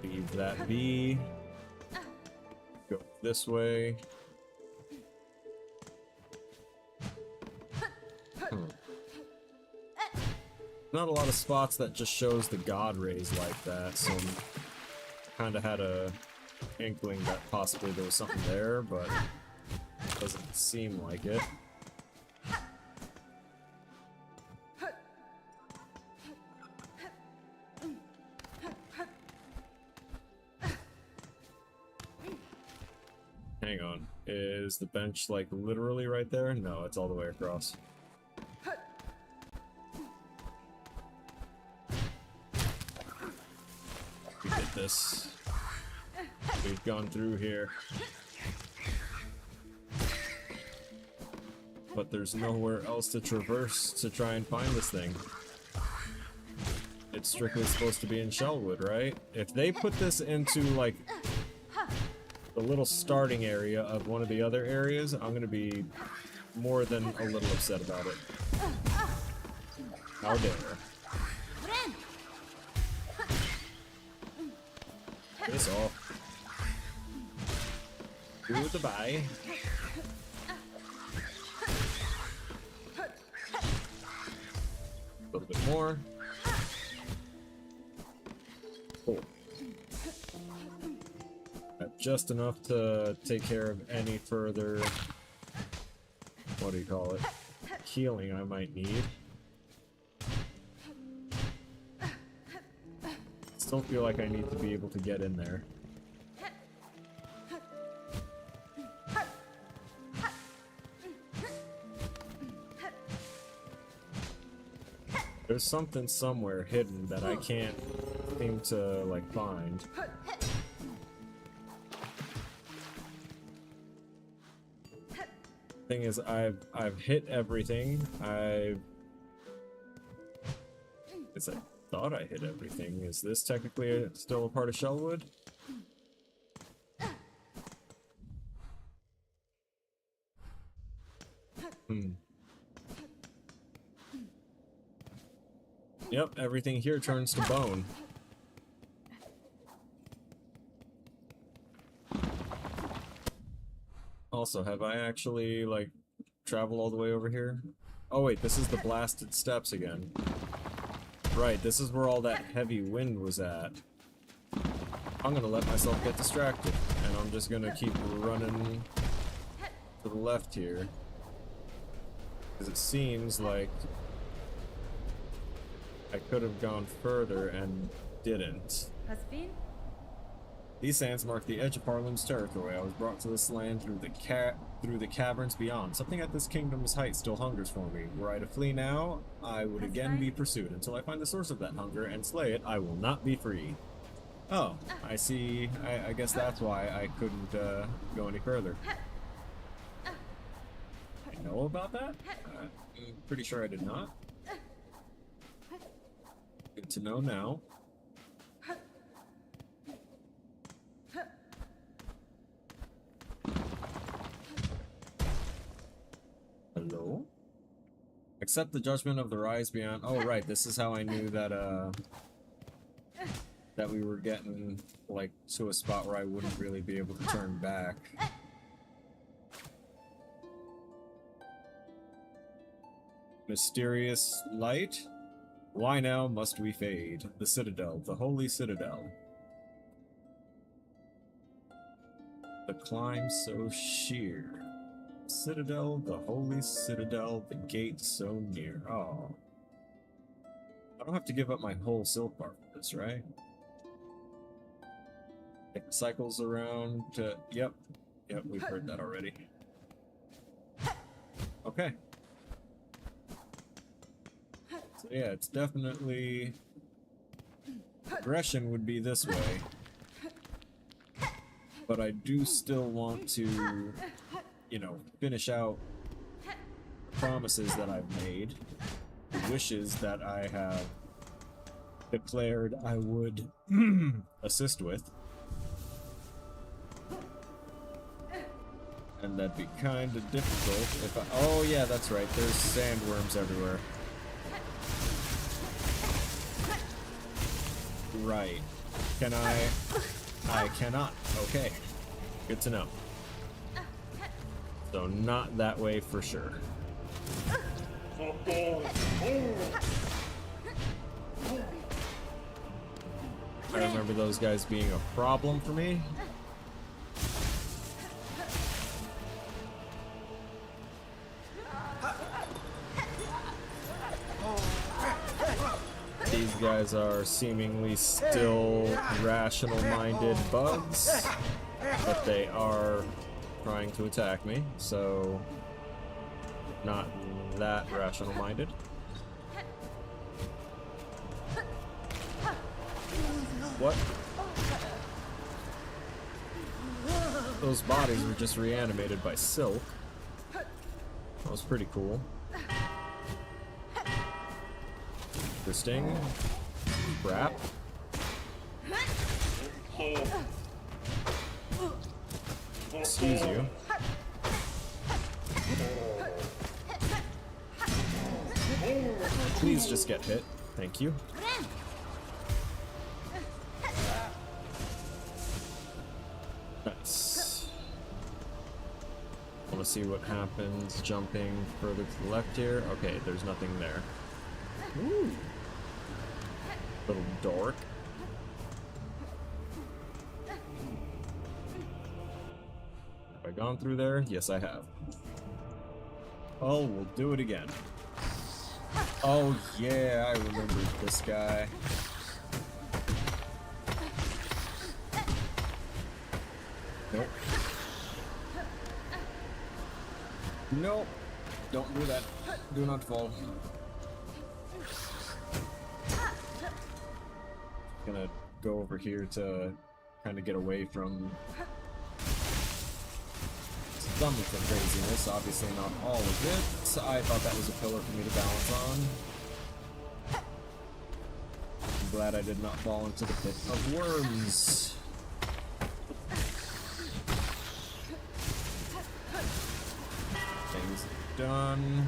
Speaker 1: Leave that be. Go this way. Not a lot of spots that just shows the god rays like that, so kind of had a inkling that possibly there was something there, but it doesn't seem like it. Hang on, is the bench like literally right there? No, it's all the way across. We did this. We've gone through here. But there's nowhere else to traverse to try and find this thing. It's strictly supposed to be in Shellwood, right? If they put this into, like, the little starting area of one of the other areas, I'm gonna be more than a little upset about it. How dare. This off. Goodbye. A little bit more. Cool. Just enough to take care of any further, what do you call it, healing I might need. Still feel like I need to be able to get in there. There's something somewhere hidden that I can't seem to, like, find. Thing is, I've hit everything. I thought I hit everything. Is this technically still a part of Shellwood? Yep, everything here turns to bone. Also, have I actually, like, traveled all the way over here? Oh wait, this is the blasted steps again. Right, this is where all that heavy wind was at. I'm gonna let myself get distracted, and I'm just gonna keep running to the left here. Because it seems like I could have gone further and didn't.
Speaker 2: Has been?
Speaker 1: These sands mark the edge of Harlem's territory. I was brought to this land through the caverns beyond. Something at this kingdom's height still hungers for me. Were I to flee now, I would again be pursued. Until I find the source of that hunger and slay it, I will not be free. Oh, I see. I guess that's why I couldn't go any further. I know about that? I'm pretty sure I did not. Good to know now. Hello? Accept the judgment of the rise beyond. Oh, right. This is how I knew that, that we were getting, like, to a spot where I wouldn't really be able to turn back. Mysterious light? Why now must we fade? The Citadel, the Holy Citadel. The climb so sheer. Citadel, the Holy Citadel, the gate so near. Oh. I don't have to give up my whole silk bar for this, right? It cycles around to... Yep, we've heard that already. Okay. So yeah, it's definitely... Progression would be this way. But I do still want to, you know, finish out promises that I've made, wishes that I have declared I would assist with. And that'd be kind of difficult if I... Oh yeah, that's right, there's sandworms everywhere. Right. Can I... I cannot. Okay. Good to know. So not that way for sure. I remember those guys being a problem for me. These guys are seemingly still rational-minded bugs, but they are trying to attack me, so not that rational-minded. What? Those bodies were just reanimated by silk. That was pretty cool. Interesting. Crap. Excuse you. Please just get hit. Thank you. Nice. Want to see what happens jumping further to the left here? Okay, there's nothing there. Ooh. Little dork. Have I gone through there? Yes, I have. Oh, we'll do it again. Oh, yeah, I remember this guy. Nope. Nope. Don't do that. Do not fall. Gonna go over here to kind of get away from some of the craziness. Obviously not all of it. So I thought that was a pillar for me to balance on. I'm glad I did not fall into the pit of worms. Things done.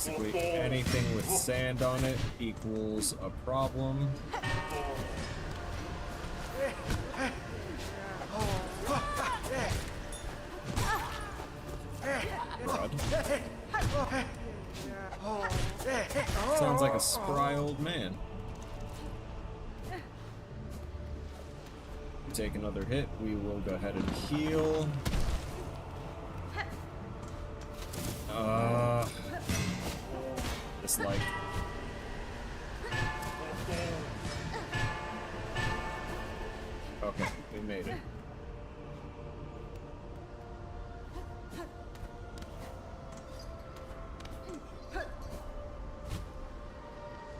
Speaker 1: basically anything with sand on it equals a problem. God. Sounds like a spry old man. Take another hit, we will go ahead and heal. Just like... Okay, we made it.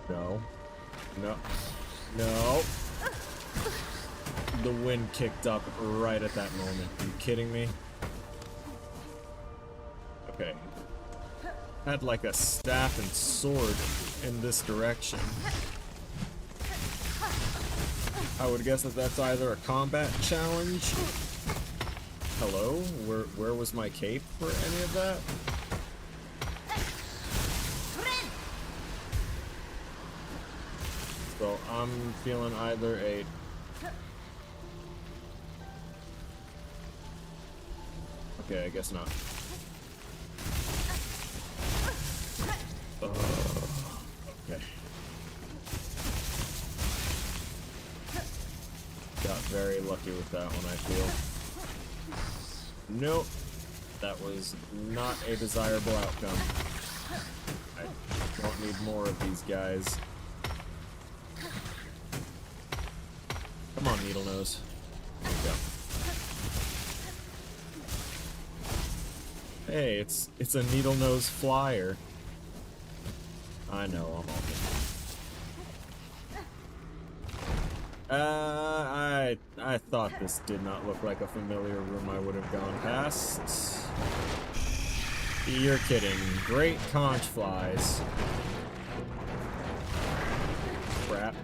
Speaker 1: No. No. No. The wind kicked up right at that moment. Are you kidding me? Okay. Had like a staff and sword in this direction. I would guess that that's either a combat challenge. Hello? Where was my cape for any of that? So I'm feeling either a... Okay, I guess not. Okay. Got very lucky with that one, I feel. Nope. That was not a desirable outcome. I don't need more of these guys. Come on, Needle Nose. There we go. Hey, it's a Needle Nose flyer. I know, I'm all good. I thought this did not look like a familiar room I would have gone past. You're kidding. Great conch flies. Crap.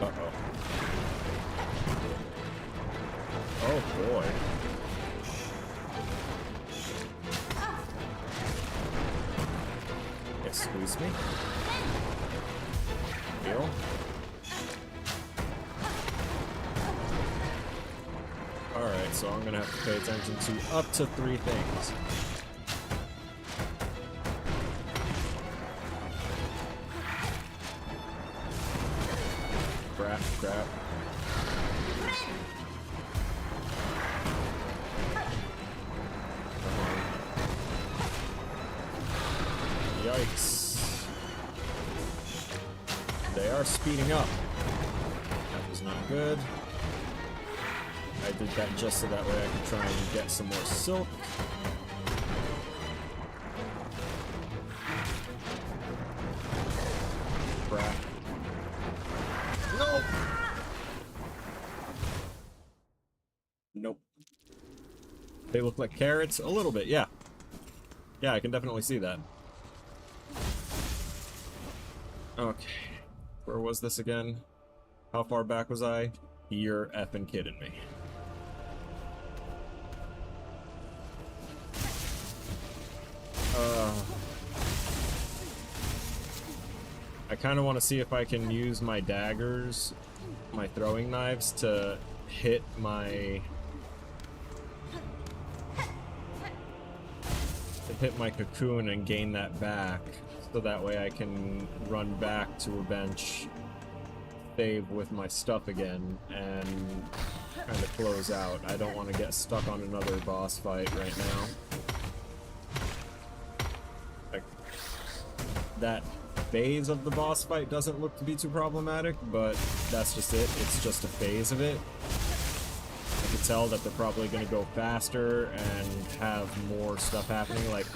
Speaker 1: Uh-oh. Oh boy. Excuse me? Heal? Alright, so I'm gonna have to pay attention to up to 3 things. Crap, crap. Yikes. They are speeding up. That was not good. I did that just so that way I could try and get some more silk. Crap. Nope. Nope. They look like carrots? A little bit, yeah. Yeah, I can definitely see that. Okay. Where was this again? How far back was I? You're effing kidding me. I kind of want to see if I can use my daggers, my throwing knives, to hit my... cocoon and gain that back. So that way I can run back to a bench, save with my stuff again, and kind of close out. I don't want to get stuck on another boss fight right now. Like, that phase of the boss fight doesn't look to be too problematic, but that's just it. It's just a phase of it. I can tell that they're probably going to go faster and have more stuff happening, like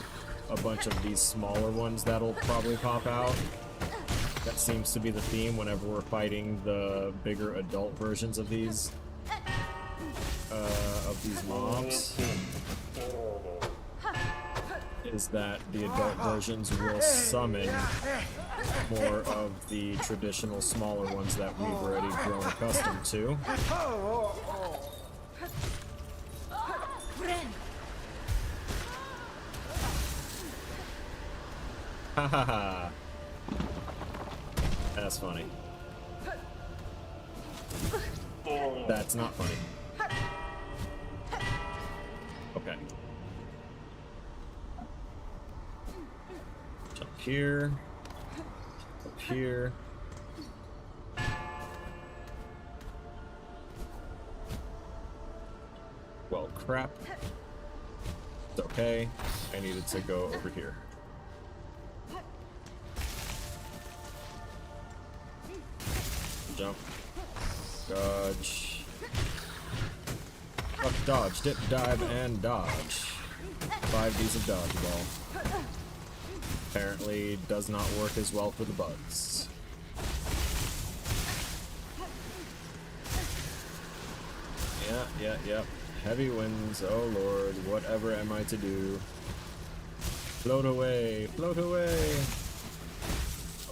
Speaker 1: a bunch of these smaller ones that'll probably pop out. That seems to be the theme whenever we're fighting the bigger adult versions of these mobs. Is that the adult versions will summon more of the traditional smaller ones that we've already grown accustomed to. Ha ha ha. That's funny. That's not funny. Okay. Jump here. Up here. Well, crap. It's okay. I needed to go over here. Jump. Dodge. Fuck, dodge, dip, dive, and dodge. 5Ds of dodgeball. Apparently does not work as well for the bugs. Yeah. Heavy winds, oh lord, whatever am I to do? Float away, float away!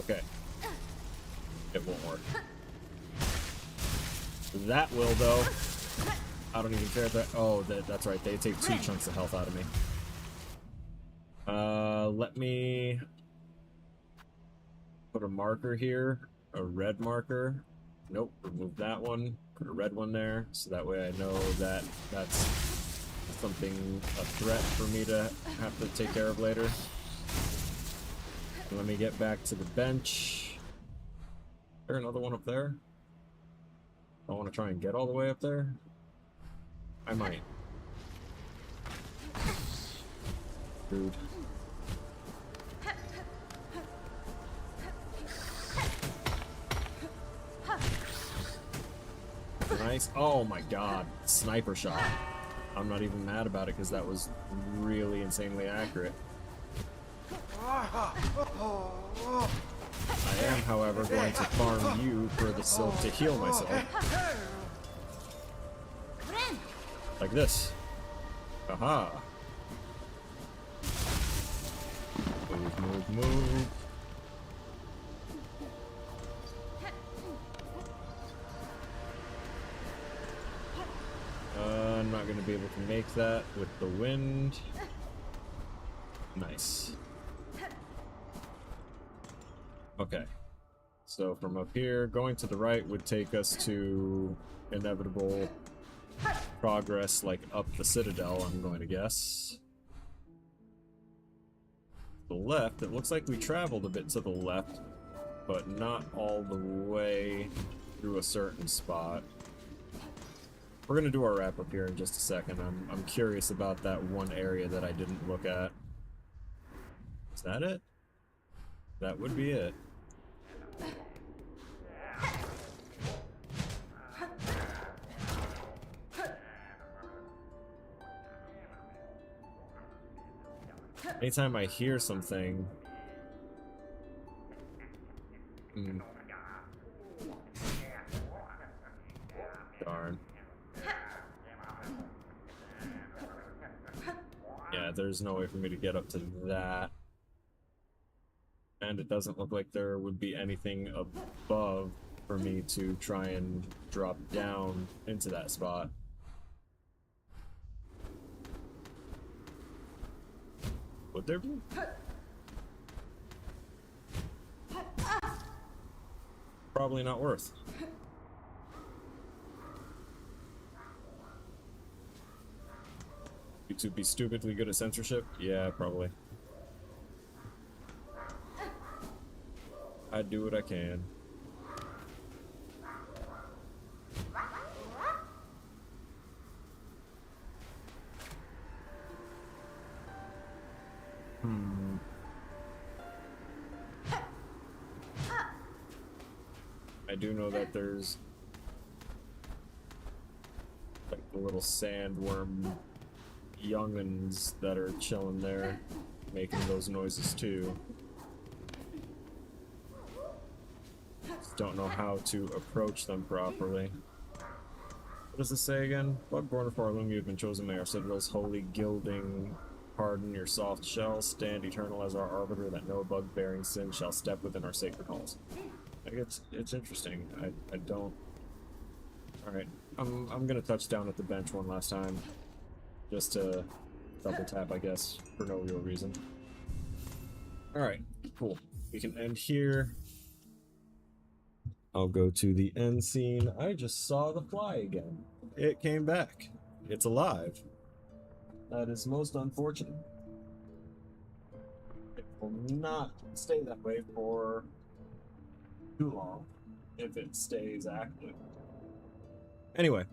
Speaker 1: Okay. It won't work. That will, though. I don't even care if that... Oh, that's right, they take 2 chunks of health out of me. Let me... put a marker here. A red marker. Nope, remove that one. Put a red one there, so that way I know that that's something, a threat for me to have to take care of later. Let me get back to the bench. Is there another one up there? I want to try and get all the way up there. I might. Rude. Nice. Oh my god. Sniper shot. I'm not even mad about it because that was really insanely accurate. I am, however, going to farm you for the silk to heal myself. Like this. Aha. Move. I'm not going to be able to make that with the wind. Nice. Okay. So from up here, going to the right would take us to inevitable progress, like up the citadel, I'm going to guess. The left, it looks like we traveled a bit to the left, but not all the way through a certain spot. We're gonna do our wrap up here in just a second. I'm curious about that one area that I didn't look at. Is that it? That would be it. Anytime I hear something... Darn. Yeah, there's no way for me to get up to that. And it doesn't look like there would be anything above for me to try and drop down into that spot. Would there be? Probably not worth. YouTube be stupidly good at censorship? Yeah, probably. I do what I can. I do know that there's like the little sandworm young'uns that are chilling there, making those noises too. Just don't know how to approach them properly. What does this say again? Bugborn for whom you have been chosen may our citadel's holy gilding pardon your soft shell, stand eternal as our arbiter, that no bug-bearing sin shall step within our sacred halls. Like it's interesting. I don't. All right, I'm gonna touch down at the bench one last time, just to double tap, I guess, for no real reason. Alright, cool. We can end here. I'll go to the end scene. I just saw the fly again. It came back. It's alive. That is most unfortunate. It will not stay that way for too long if it stays active. Anyway,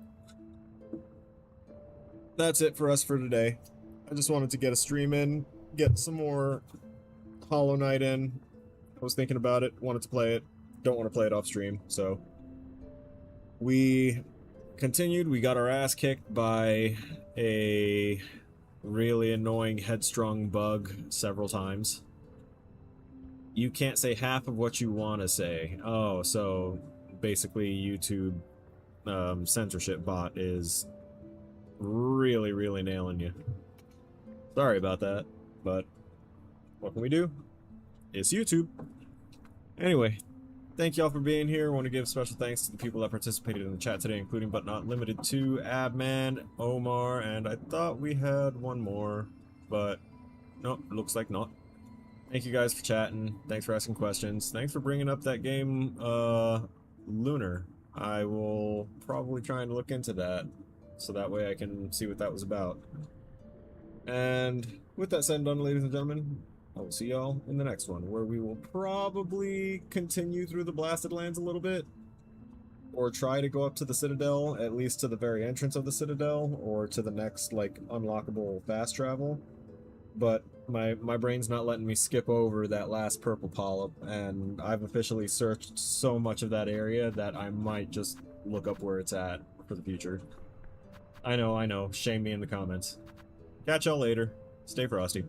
Speaker 1: that's it for us for today. I just wanted to get a stream in, get some more Hollow Knight in. I was thinking about it, wanted to play it, don't want to play it off stream, so we continued. We got our ass kicked by a really annoying headstrong bug several times. You can't say half of what you want to say. Oh, so basically YouTube censorship bot is really nailing you. Sorry about that, but what can we do? It's YouTube. Anyway, thank y'all for being here. I want to give special thanks to the people that participated in the chat today, including but not limited to Abman, Omar, and I thought we had one more, but nope, looks like not. Thank you guys for chatting. Thanks for asking questions. Thanks for bringing up that game, Lunar. I will probably try and look into that, so that way I can see what that was about. And with that said and done, ladies and gentlemen, I will see y'all in the next one, where we will probably continue through the Blasted Lands a little bit, or try to go up to the Citadel, at least to the very entrance of the Citadel, or to the next, like, unlockable fast travel. But my brain's not letting me skip over that last purple polyp, and I've officially searched so much of that area that I might just look up where it's at for the future. I know, shame me in the comments. Catch y'all later. Stay frosty.